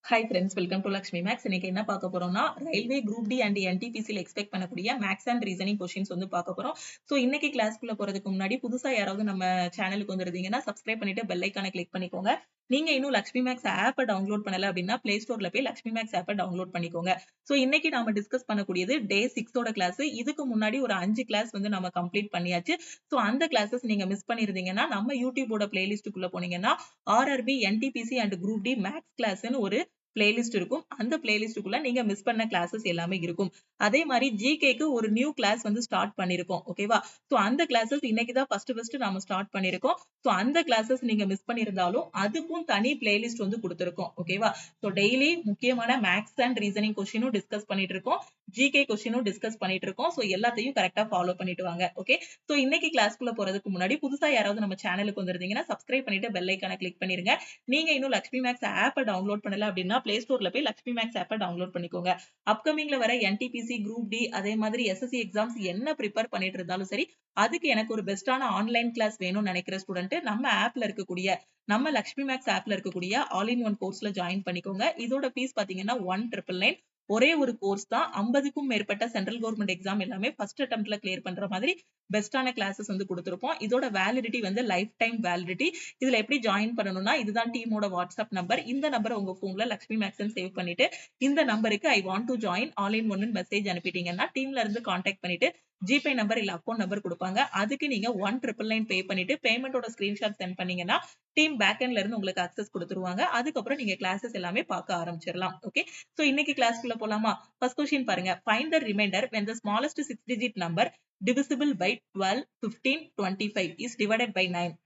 Hi friends, welcome to Lakshmi maths. இன்னைக்கு என்ன பார்க்க போறோம்னா, ரயில்வே குரூப் டி அண்ட் என்டிபிசியில் எக்ஸ்பெக்ட் பண்ணக்கூடிய மேக்ஸ் அண்ட் ரீசனிங் கொஸ்டின்ஸ் வந்து பார்க்க போறோம். ஸோ இன்னைக்கு கிளாஸ்க்குள்ள போறதுக்கு முன்னாடி புதுசா யாராவது நம்ம சேனலுக்கு வந்துருந்தீங்கன்னா சப்ஸ்கிரைப் பண்ணிட்டு பெல் ஐக்கானை கிளிக் பண்ணிக்கோங்க. நீங்க இன்னும் லக்ஷ்மி மேக்ஸ் ஆப்பை டவுன்லோட் பண்ணல அப்படின்னா பிளே ஸ்டோர்ல போய் லக்ஷ்மி மேக்ஸ் ஆப்பை டவுன்லோட் பண்ணிக்கோங்க. ஸோ இன்னைக்கு நாம டிஸ்கஸ் பண்ணக்கூடியது டே 6ஓட கிளாஸ். இதுக்கு முன்னாடி ஒரு 5 கிளாஸ் வந்து நம்ம கம்ப்ளீட் பண்ணியாச்சு. ஸோ அந்த கிளாஸஸ் நீங்க மிஸ் பண்ணிருந்தீங்கன்னா நம்ம யூடியூபோட பிளேலிஸ்டுக்குள்ள போனீங்கன்னா RRB NTPC and group D maths கிளாஸ்னு ஒரு பிளேலிஸ்ட் இருக்கும். அந்த பிளேலிஸ்டுக்குள்ள நீங்க மிஸ் பண்ண கிளாஸஸ் எல்லாமே இருக்கும். அதே மாதிரி ஜிகேக்கு ஒரு நியூ கிளாஸ் வந்து ஸ்டார்ட் பண்ணிருக்கோம். ஓகேவா? சோ அந்த கிளாஸஸ் இன்னைக்கு தான் ஃபர்ஸ்ட் நாம ஸ்டார்ட் பண்ணிருக்கோம். சோ அந்த கிளாஸஸ் நீங்க மிஸ் பண்ணிருந்தாலும் அதுக்கும் தனி பிளேலிஸ்ட் வந்து கொடுத்திருக்கோம். ஓகேவா? சோ டெய்லி முக்கியமான மேக்ஸ் அண்ட் ரீசனிங் கொஸ்டினும் டிஸ்கஸ் பண்ணிட்டு இருக்கோம். ஜிகே கொஸ்டினும் டிஸ்கஸ் பண்ணிட்டு இருக்கோம். சோ எல்லாத்தையும் கரெக்டா ஃபாலோ பண்ணிட்டு வாங்க. ஓகே? சோ இன்னைக்கு கிளாஸ்க்குள்ள போறதுக்கு முன்னாடி புதுசா யாராவது நம்ம சேனலுக்கு வந்திருந்தீங்கன்னா சப்ஸ்கிரைப் பண்ணிட்டு பெல் ஐக்கானை கிளிக் பண்ணிருங்க. நீங்க இன்னும் லக்ஷ்மி மேக்ஸ் ஆப்பை டவுன்லோட் பண்ணல அப்படின்னா பிளே ஸ்டோர்ல போய் லக்ஷ்மி மேக்ஸ் ஆப்பை டவுன்லோட் பண்ணிக்கோங்க. அப்கமிங்ல வர என்டிபிசி குரூப் டி அதே மாதிரி எஸ்எஸ்சி எக்ஸாம்ஸ் என்ன ப்ரிப்பேர் பண்ணிட்டு இருந்தாலும் சரி, அதுக்கு எனக்கு ஒரு பெஸ்டான ஆன்லைன் கிளாஸ் வேணும்னு நினைக்கிற ஸ்டூடெண்ட் நம்ம ஆப்ல இருக்கக்கூடிய நம்ம லக்ஷ்மி மேக்ஸ் ஆப்ல இருக்கக்கூடிய ஆல் இன் ஒன் கோர்ஸ்ல ஜாயின் பண்ணிக்கோங்க. இதோட ஃபீஸ் பாத்தீங்கன்னா 1999. ஒரே ஒரு கோர்ஸ் தான். 50க்கும் மேற்பட்ட சென்ட்ரல் கவர்மெண்ட் எக்ஸாம் எல்லாமே ஃபர்ஸ்ட் அட்டெம்ப்ட்ல கிளியர் பண்ற மாதிரி பெஸ்டான கிளாஸஸ் வந்து கொடுத்திருப்போம். இதோட வேலிடிட்டி வந்து லைஃப் டைம் வேலிடிட்டி. இதுல எப்படி ஜாயின் பண்ணணும்னா, இதுதான் டீமோட வாட்ஸ்அப் நம்பர். இந்த நம்பரை உங்க போன்ல லக்ஷ்மி மேக்ஸ் சேவ் பண்ணிட்டு இந்த நம்பருக்கு I want to join all in one message அனுப்பிட்டீங்கன்னா டீம்ல இருந்து கான்டாக்ட் பண்ணிட்டு ஜிபே நம்பர் இல்ல அக்கௌண்ட் நம்பர் கொடுப்பாங்க. அதுக்கு நீங்க 1999 பே பண்ணிட்டு பேமெண்டோட ஸ்கிரீன்ஷாட் சென்ட் பண்ணீங்கன்னா டீம் பேக்எண்ட்ல இருந்து உங்களுக்கு அக்சஸ் கொடுத்துருவாங்க. அதுக்கப்புறம் நீங்க கிளாஸஸ் எல்லாமே பார்க்க ஆரம்பிச்சிடலாம். ஓகே? சோ இன்னைக்கு கிளாஸ்க்குள்ள போலாமா? ஃபர்ஸ்ட் क्वेश्चन பாருங்க. Find the remainder when the smallest 6 digit number divisible by 12, 15, 25 is divided by 9.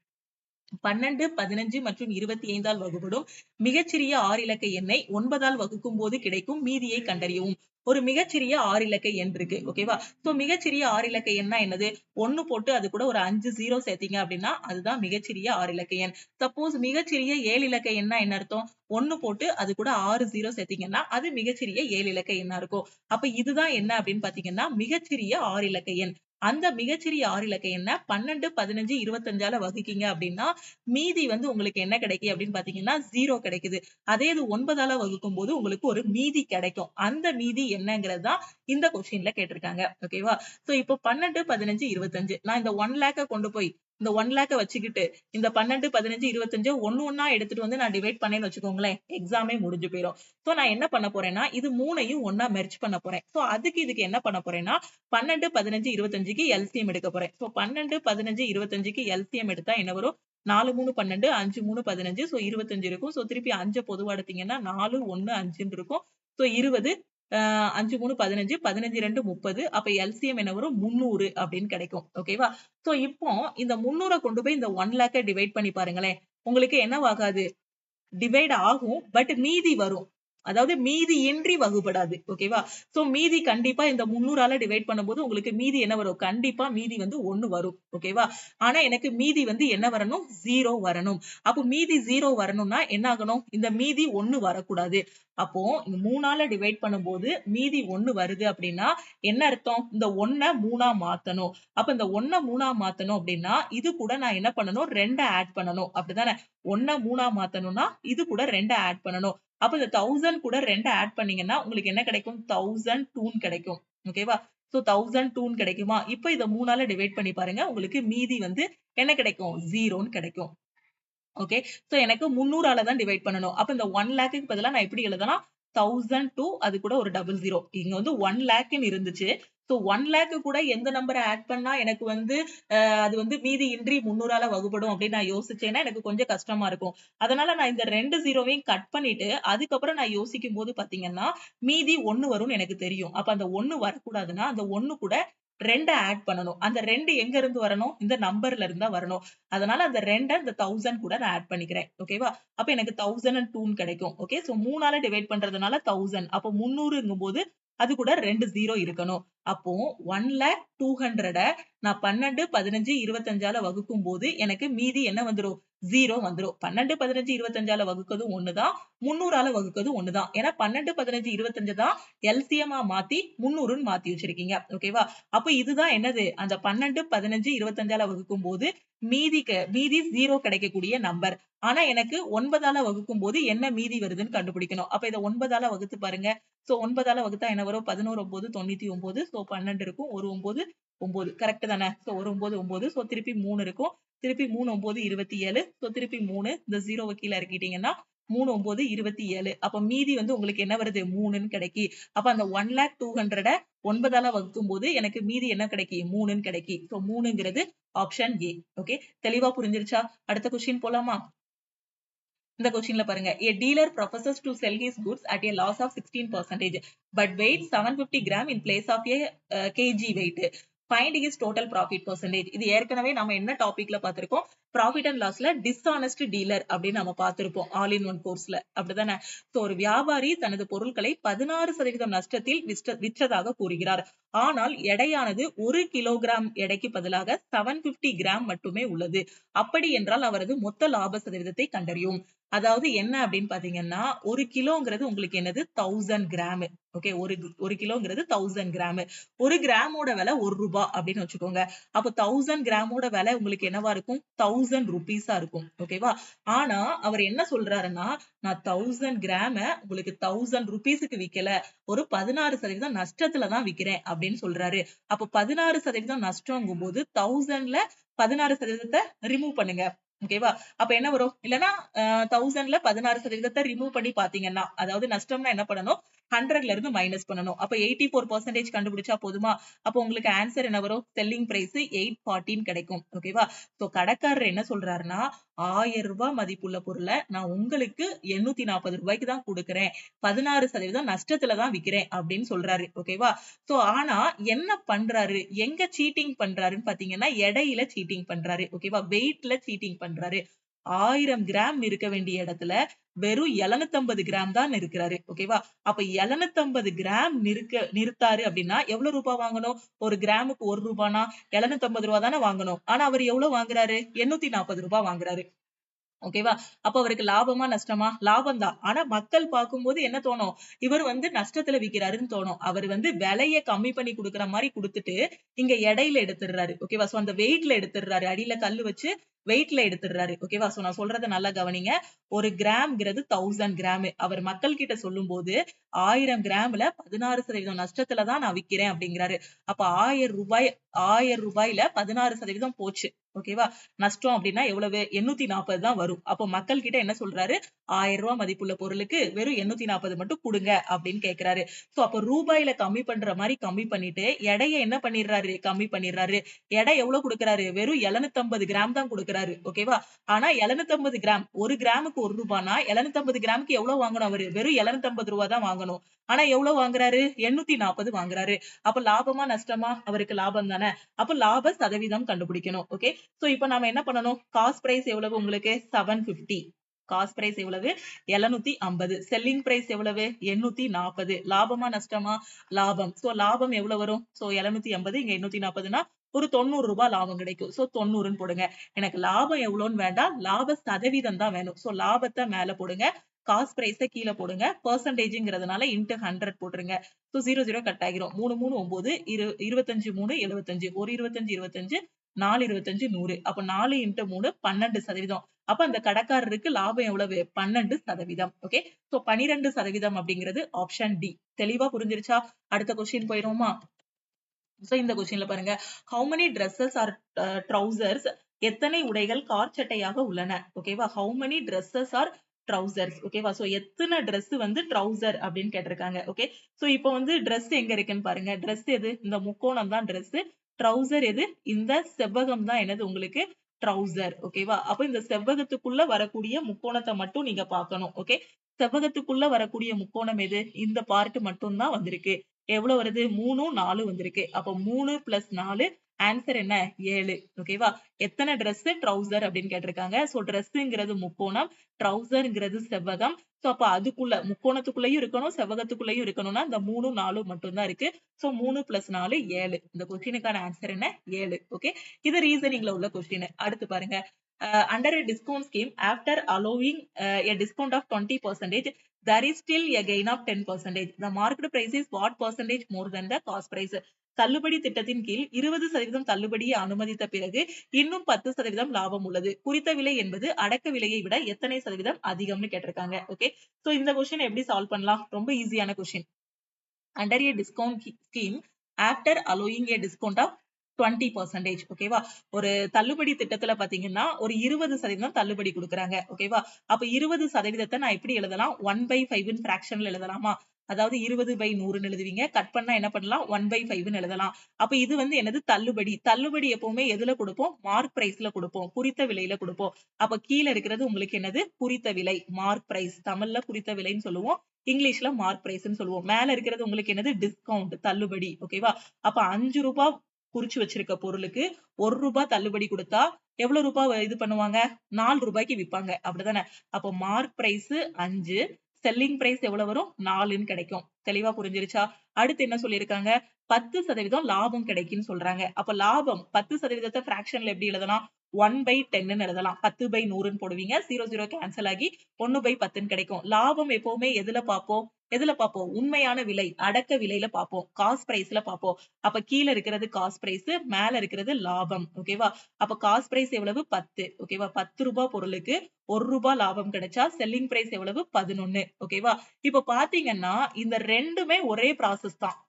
12, 15 மற்றும் 25 வகுப்படும் மிகச்சிறிய 6 இலக்க எண்ணை 9 வகுக்கும் போது கிடைக்கும் மீதியை கண்டறியவும். ஒரு மிகச்சிறிய 6 இலக்க எண் இருக்கு. ஓகேவா? சோ மிகச்சிறிய 6 இலக்க எண்ணா என்னது? 1 போட்டு அது கூட ஒரு 5 0 சேர்த்தீங்க அப்படின்னா அதுதான் மிகச்சிறிய 6 இலக்க எண். சப்போஸ் மிகச்சிறிய 7 இலக்க எண்ணா என்ன அர்த்தம்? 1 போட்டு அது கூட 6 0 சேர்த்தீங்கன்னா அது மிகச்சிறிய 7 இலக்க எண்ணா இருக்கும். அப்ப இதுதான் என்ன அப்படின்னு பாத்தீங்கன்னா மிகச்சிறிய 6 இலக்க எண். அந்த மிகச்சிறிய 6 இலக்க எண்ண 12, 15, 25 வகுக்கீங்க அப்படின்னா மீதி வந்து உங்களுக்கு என்ன கிடைக்கும் அப்படின்னு பாத்தீங்கன்னா 0 கிடைக்குது. அதே இது 9 வகுக்கும் போது உங்களுக்கு ஒரு மீதி கிடைக்கும். அந்த மீதி என்னங்கிறது தான் இந்த கொஸ்டின்ல கேட்டிருக்காங்க. ஓகேவா? சோ இப்போ 12, 15, 25 நான் இந்த 1 லேக்க கொண்டு போய் இந்த 1 லேக்க வச்சுக்கிட்டு இந்த 12, 15, 25 ஒண்ணா எடுத்துட்டு வந்து நான் டிவைட் பண்ணேன்னு வச்சுக்கோங்களேன், எக்ஸாமே முடிஞ்சு போயிடும். சோ நான் என்ன பண்ண போறேன்னா இது மூணையும் ஒண்ணா மெர்ஜ் பண்ண போறேன். சோ இதுக்கு என்ன பண்ண போறேன்னா 12, 15, 25க்கு எல்சிஎம் எடுக்க போறேன். சோ 12, 15, 25க்கு எல்சிஎம் எடுத்தா என்ன வரும்? 4 3 12, 5 3 15, சோ 25 இருக்கும். சோ திருப்பி 5 பொதுவா எடுத்தீங்கன்னா 4 1 5 இருக்கும். சோ 20, 5 3 15, 15 2 30. அப்ப எல்சிஎம் என்ன வரும்? 300 அப்படின்னு கிடைக்கும். ஓகேவா? சோ இப்போ இந்த 300 கொண்டு போய் இந்த 1 லேக்க டிவைட் பண்ணி பாருங்களேன். உங்களுக்கு என்னவாகாது? டிவைட் ஆகும். பட் மீதி வரும். அதாவது மீதி இன்றி வகுப்படாது. ஓகேவா? சோ மீதி கண்டிப்பா இந்த 300ஆல டிவைட் பண்ணும்போது உங்களுக்கு மீதி என்ன வரும்? கண்டிப்பா மீதி வந்து 1 வரும். ஓகேவா? ஆனா எனக்கு மீதி வந்து என்ன வரணும்? 0 வரணும். அப்போ மீதி 0 வரணும்னா என்ன ஆகணும்? இந்த மீதி 1 வரக்கூடாது. அப்போ இந்த 3ஆல டிவைட் பண்ணும்போது மீதி 1 வருது அப்படின்னா என்ன அர்த்தம்? இந்த 1 3ஆ மாத்தணும். அப்ப இந்த 1 3ஆ மாத்தணும் அப்படின்னா இது கூட நான் என்ன பண்ணணும்? 2 ஆட் பண்ணணும். அப்படிதானே? 1 3ஆ மாத்தணும்னா இது கூட 2 ஆட் பண்ணணும். அப்ப இந்த 1000 கூட 2 ஆட் பண்ணீங்கன்னா உங்களுக்கு என்ன கிடைக்கும்? 1002 கிடைக்கும். ஓகேவா? சோ 1002 கிடைக்குமா? இப்ப இத 3ஆல டிவைட் பண்ணி பாருங்க. உங்களுக்கு மீதி வந்து என்ன கிடைக்கும்? 0ன்னு கிடைக்கும். ஓகே? சோ எனக்கு 300ஆல தான் டிவைட் பண்ணணும். அப்ப இந்த 1 லேக்குக்கு பதிலா நான் எப்படி எழுதலாம்? 1002 அது கூட ஒரு 00. இங்க வந்து 1 லேக்ன்னு இருந்துச்சு. சோ 1 லேக்கு கூட எந்த நம்பரை ஆட் பண்ணா எனக்கு வந்து அது வந்து மீதி இன்றி 300ஆல வகுப்படும் அப்படின்னு நான் யோசிச்சேன்னா எனக்கு கொஞ்சம் கஷ்டமா இருக்கும். அதனால நான் இந்த 2 0வையும் கட் பண்ணிட்டு அதுக்கப்புறம் நான் யோசிக்கும் போது பாத்தீங்கன்னா மீதி 1 வரும்னு எனக்கு தெரியும். அப்ப அந்த 1 வரக்கூடாதுன்னா அந்த 1 கூட 2 ஆட் பண்ணணும். அந்த 2 எங்க இருந்து வரணும்? இந்த நம்பர்ல இருந்தா வரணும். அதனால அந்த 2 இந்த 1000 கூட நான் ஆட் பண்ணிக்கிறேன். ஓகேவா? அப்ப எனக்கு 1002 கிடைக்கும். ஓகே? சோ 3ஆல டிவைட் பண்றதுனால 1000. அப்ப 300ங்கும்போது அது கூட 2 0 இருக்கணும். அப்போ 1,02,00,200 நான் 12, 15, 25 வகுக்கும் போது எனக்கு மீதி என்ன வந்துரும்? 0 வந்துரும். 12, 15, 25 வகுக்கிறது ஒண்ணுதான். 300 வகுக்கிறது ஒண்ணுதான். ஏன்னா 12, 15, 25 தான் எல்சிஎம் மாத்தி 300ன்னு மாத்தி வச்சிருக்கீங்க. ஓகேவா? அப்ப இதுதான் என்னது? அந்த 12, 15, 25 வகுக்கும் போது மீதி 0 கிடைக்கக்கூடிய நம்பர். ஆனா எனக்கு 9 வகுக்கும் போது என்ன மீதி வருதுன்னு கண்டுபிடிக்கணும். அப்ப இத 9 வகுத்து பாருங்க. சோ 9 வகுத்தா என்ன வரும்? 11 9 99. சோ 12 இருக்கும். ஒரு 9 9. கரெக்ட் தானே? சோ ஒரு 9 9. சோ திருப்பி 3 இருக்கும். திருப்பி 3 9 27. சோ திருப்பி 3 இந்த 0 கீழ இறக்கிட்டீங்கன்னா 3 9 27. அப்ப மீதி வந்து உங்களுக்கு என்ன வருது? 3ன்னு கிடைக்கி. அப்ப அந்த 1,02,200 9 வகுக்கும் போது எனக்கு மீதி என்ன கிடைக்கி? 3ன்னு கிடைக்கி. சோ 3ங்கிறது ஆப்ஷன் ஏ. ஓகே, தெளிவா புரிஞ்சிருச்சா? அடுத்த கொஸ்டின் போலாமா? இந்த கொஸ்டின்ல பாருங்க. A dealer professes to sell his goods at a loss of 16% but weighs 750 gram in place of a kg weight. Find his total profit percentage. இது ஏற்கனவே நம்ம என்ன டாபிக்ல பார்த்திருக்கோம்? ப்ராஃபிட் அண்ட் லாஸ்ல டிஸ்ஆனஸ்ட் டீலர் அப்படின்னு நம்ம பார்த்திருப்போம் ஆல் இன் ஒன் கோர்ஸ்ல. அப்படிதானே? சோ ஒரு வியாபாரி தனது பொருட்களை 16% நஷ்டத்தில் விற்றதாக கூறுகிறார். ஆனால் எடையானது 1 கிலோகிராம் எடைக்கு பதிலாக 750 கிராம் மட்டுமே உள்ளது. அப்படி என்றால் அவரது மொத்த லாப சதவீதத்தை கண்டறியும். அதாவது என்ன அப்படின்னு பாத்தீங்கன்னா, 1 கிலோங்கிறது உங்களுக்கு என்னது? 1000 கிராம். ஓகே, ஒரு கிலோங்கிறது 1000 கிராம். 1 கிராமோட விலை ₹1 அப்படின்னு வச்சுக்கோங்க. அப்ப 1000 கிராமோட விலை உங்களுக்கு என்னவா இருக்கும்? 1000 ருபீஸா இருக்கும். ஓகேவா? ஆனா அவர் என்ன சொல்றாருன்னா, நான் 1000 கிராம உங்களுக்கு 1000 ருபீஸுக்கு விக்கல, ஒரு 16% நஷ்டத்துல தான் விக்கிறேன் அப்படின்னு சொல்றாரு. அப்ப 16% நஷ்டங்கும் போது 1000ல 16% ரிமூவ் பண்ணுங்க. ஓகேவா? அப்ப என்ன வரும்? இல்லன்னா 1000ல 16% ரிமூவ் பண்ணி பாத்தீங்கன்னா, அதாவது நஷ்டம்னா என்ன பண்ணணும்? 100ல இருந்து மைனஸ் பண்ணணும். அப்ப 84% கண்டுபிடிச்சா போதுமா? அப்ப உங்களுக்கு ஆன்சர் என்ன வரும்? செல்லிங் பிரைஸ் 814 கிடைக்கும். ஓகேவா? சோ கடைக்காரர் என்ன சொல்றாருன்னா, ₹1000 மதிப்புள்ள பொருளை நான் உங்களுக்கு ₹840 தான் கொடுக்கிறேன். 16% நஷ்டத்துல தான் விக்கிறேன் அப்படின்னு சொல்றாரு. ஓகேவா? சோ ஆனா என்ன பண்றாரு? எங்க சீட்டிங் பண்றாருன்னு பாத்தீங்கன்னா, எடையில சீட்டிங் பண்றாரு. ஓகேவா? வெயிட்ல சீட்டிங் பண்றாரு. 1000 கிராம் இருக்க வேண்டிய இடத்துல வெறும் 750 கிராம் தான் இருக்கிறாரு. ஓகேவா? அப்ப 750 கிராம் நிறுத்தாரு அப்படின்னா எவ்வளவு ரூபாய் வாங்கணும்? ஒரு கிராமுக்கு ₹1 750 தானே வாங்கணும். ஆனா அவர் எவ்வளவு வாங்குறாரு? ₹840 வாங்குறாரு. ஓகேவா? அப்ப அவருக்கு லாபமா நஷ்டமா? லாபம் தான். ஆனா மக்கள் பார்க்கும்போது என்ன தோணும்? இவர் வந்து நஷ்டத்துல விக்கிறாருன்னு தோணும். அவர் வந்து விலைய கம்மி பண்ணி குடுக்குற மாதிரி குடுத்துட்டு இங்க எடையில எடுத்துடுறாரு. ஓகேவா? சோ அந்த வெயிட்ல எடுத்துடுறாரு. அடியில கல்லு வச்சு வெயிட்ல எடுத்துடுறாரு. ஓகேவா? சோ நான் சொல்றத நல்லா கவனிங்க. ஒரு கிராம்ங்கிறது 1000 கிராம். அவர் மக்கள் கிட்ட சொல்லும் போது 1000 கிராம்ல 16% நஷ்டத்துல தான் நான் விக்கிறேன் அப்படிங்கிறாரு. அப்ப ₹1000ல 16% போச்சு. ஓகேவா? நஷ்டம் அப்படின்னா எவ்வளவு? 840 தான் வரும். அப்போ மக்கள் கிட்ட என்ன சொல்றாரு? ₹1000 மதிப்புள்ள பொருளுக்கு வெறும் 840 மட்டும் குடுங்க அப்படின்னு கேக்குறாரு. சோ அப்ப ரூபாயில கம்மி பண்ற மாதிரி கம்மி பண்ணிட்டு எடைய என்ன பண்ணிடுறாரு? கம்மி பண்ணிடுறாரு. எடை எவ்வளவு கொடுக்கறாரு? வெறும் 750 கிராம் தான் கொடுக்கறாரு. ஓகேவா? ஆனா 750 கிராம், ஒரு கிராமுக்கு ₹1னா 750 கிராமுக்கு எவ்வளவு வாங்கணும் அவரு? வெறும் ₹750 தான் வாங்கணும். ஆனா எவ்வளவு வாங்குறாரு? 840 வாங்குறாரு. அப்ப லாபமா நஷ்டமா? அவருக்கு லாபம் தானே. அப்ப லாப சதவீதம் கண்டுபிடிக்கணும். ஓகே, சோ இப்ப நாம என்ன பண்ணணும்? காஸ்ட் பிரைஸ் எவ்வளவு உங்களுக்கு? 750. காஸ்ட் பிரைஸ் எவ்வளவு? 750. செல்லிங் பிரைஸ் எவ்வளவு? 840. லாபமா நஷ்டமா? லாபம். சோ லாபம் எவ்வளவு வரும்? சோ 750 இங்க 840னா ஒரு ₹90 லாபம் கிடைக்கும். சோ 90ன்னு போடுங்க. எனக்கு லாபம் எவ்வளவுன்னு வேண்டாம், லாப சதவீதம் தான் வேணும். சோ லாபத்தை மேல போடுங்க, காஸ்ட் பிரைஸ கீழ போடுங்க. பெர்சன்டேஜ்ங்கிறதுனால இன்டு 100 போட்டுருங்க. சோ 0 0 கட் ஆகிரும். 3 3 9 25 3 75. ஒரு 25 25 4 25 100. அப்ப 4 இன்டு 3 12%. அப்ப அந்த கடைக்காரருக்கு லாபம் எவ்வளவு? 12%. ஓகே, சோ 12% அப்படிங்கிறது ஆப்ஷன் டி. தெளிவா புரிஞ்சிருச்சா? அடுத்த கொஸ்டின் போயிருவோமா? சோ இந்த கொஸ்டின்ல பாருங்க. How many dresses are trousers? எத்தனை உடைகள் கார் சட்டையாக உள்ளன? ஓகேவா? How many dresses are trousers? ஓகேவா? சோ எத்தனை Dress வந்து trouser அப்படின்னு கேட்டிருக்காங்க. ஓகே, சோ இப்போ வந்து Dress எங்க இருக்குன்னு பாருங்க. Dress எது? இந்த முக்கோணம் தான் Dress. trouser எது? இந்த செவ்வகம் தான் என்னது உங்களுக்கு? trouser. ஓகேவா? அப்ப இந்த செவ்வகத்துக்குள்ள வரக்கூடிய முக்கோணத்தை மட்டும் நீங்க பார்க்கணும். ஓகே, செவ்வகத்துக்குள்ள வரக்கூடிய முக்கோணம் எது? இந்த பார்ட் மட்டும் தான் வந்திருக்கு. எவ்வளவு வருது? 3 4 வந்திருக்கு. அப்ப 3 + 4 ஆன்சர் என்ன 7. ஓகேவா? எத்தனை Dress ட்ரௌசர் அப்படின்னு கேட்டிருக்காங்க. சோ Dressங்கிறது முக்கோணம், ட்ரௌசர்ங்கிறது செவ்வகம். சோ அப்ப அதுக்குள்ள முக்கோணத்துக்குள்ளயும் இருக்கணும், செவ்வகத்துக்குள்ளயும் இருக்கணும்னா இந்த 3, 4 மட்டும் தான் இருக்கு. சோ 3 + 4 7. இந்த கொஸ்டினுக்கான ஆன்சர் என்ன 7. ஓகே, இது ரீசனிங்ல உள்ள கொஸ்டின். அடுத்து பாருங்க. Under a discount scheme, after allowing a discount of 20%, there is still a gain of 10%. The market price is what percentage more than the cost price? தள்ளுபடி திட்டத்தின் கீழ் 20% தள்ளுபடியை அனுமதித்த பிறகு இன்னும் 10% லாபம் உள்ளது. குறித்த விலை என்பது அடக்க விலையை விட எத்தனை சதவீதம் அதிகம்னு கேட்டிருக்காங்க. ஓகே, சோ இந்த கொஸ்டின் எப்படி சால்வ் பண்ணலாம்? ரொம்ப ஈஸியான question. Under a discount scheme, after allowing a discount of 20%, ஓகேவா? ஒரு தள்ளுபடி திட்டத்துல பாத்தீங்கன்னா ஒரு 20% தள்ளுபடி கொடுக்குறாங்க. ஓகேவா? அப்ப 20% நான் எப்படி எழுதலாம்? 1/5 ஃபிராக்ஷன்ல எழுதலாமா? அதாவது 20/100 எழுதுவீங்க. கட் பண்ணா என்ன பண்ணலாம்? 1/5 எழுதலாம். அப்ப இது வந்து என்னது? தள்ளுபடி. தள்ளுபடி எப்பவுமே எதுல கொடுப்போம்? மார்க் பிரைஸ்ல கொடுப்போம், குறித்த விலையில கொடுப்போம். அப்ப கீழ இருக்கிறது உங்களுக்கு என்னது? குறித்த விலை, மார்க் பிரைஸ். தமிழ்ல குறித்த விலைன்னு சொல்லுவோம், இங்கிலீஷ்ல மார்க் பிரைஸ்ன்னு சொல்லுவோம். மேல இருக்கிறது உங்களுக்கு என்னது? டிஸ்கவுண்ட், தள்ளுபடி. ஓகேவா? அப்ப 5 ரூபாய் குறிச்சு வச்சிருக்க பொருளுக்கு 1 ரூபாய் தள்ளுபடி கொடுத்தா எவ்வளவு ரூபாய் இது பண்ணுவாங்க? 4 ரூபாய்க்கு விற்பாங்க. அப்படிதானே? அப்ப மார்க் பிரைஸ் 5, செல்லிங் பிரைஸ் எவ்வளவு வரும்? 4ன்னு கிடைக்கும். தெளிவா புரிஞ்சிருச்சா? அடுத்து என்ன சொல்லியிருக்காங்க? 10% லாபம் கிடைக்குன்னு சொல்றாங்க. அப்ப லாபம் 10% பிராக்ஷன்ல எப்படி எழுதலாம்? 1/10ன்னு எழுதலாம். 10/100ன்னு போடுவீங்க. 0 0 கேன்சல் ஆகி 1/10ன்னு கிடைக்கும். லாபம் எப்பவுமே எதுல பார்ப்போம்? எதுல பார்ப்போம்? உண்மையான விலை, அடக்க விலையில பார்ப்போம், காஸ்ட் பிரைஸ்ல பார்ப்போம். அப்ப கீழ இருக்கிறது காஸ்ட் பிரைஸ், மேல இருக்கிறது லாபம். ஓகேவா? அப்ப காஸ்ட் பிரைஸ் எவ்வளவு? 10. ஓகேவா? 10 ரூபாய் பொருளுக்கு 1 ரூபாய் லாபம் கிடைச்சா செல்லிங் பிரைஸ் எவ்வளவு? 11. ஓகேவா? இப்ப பாத்தீங்கன்னா இந்த ரெண்டுமே ஒரே ப்ராசஸ் தான்.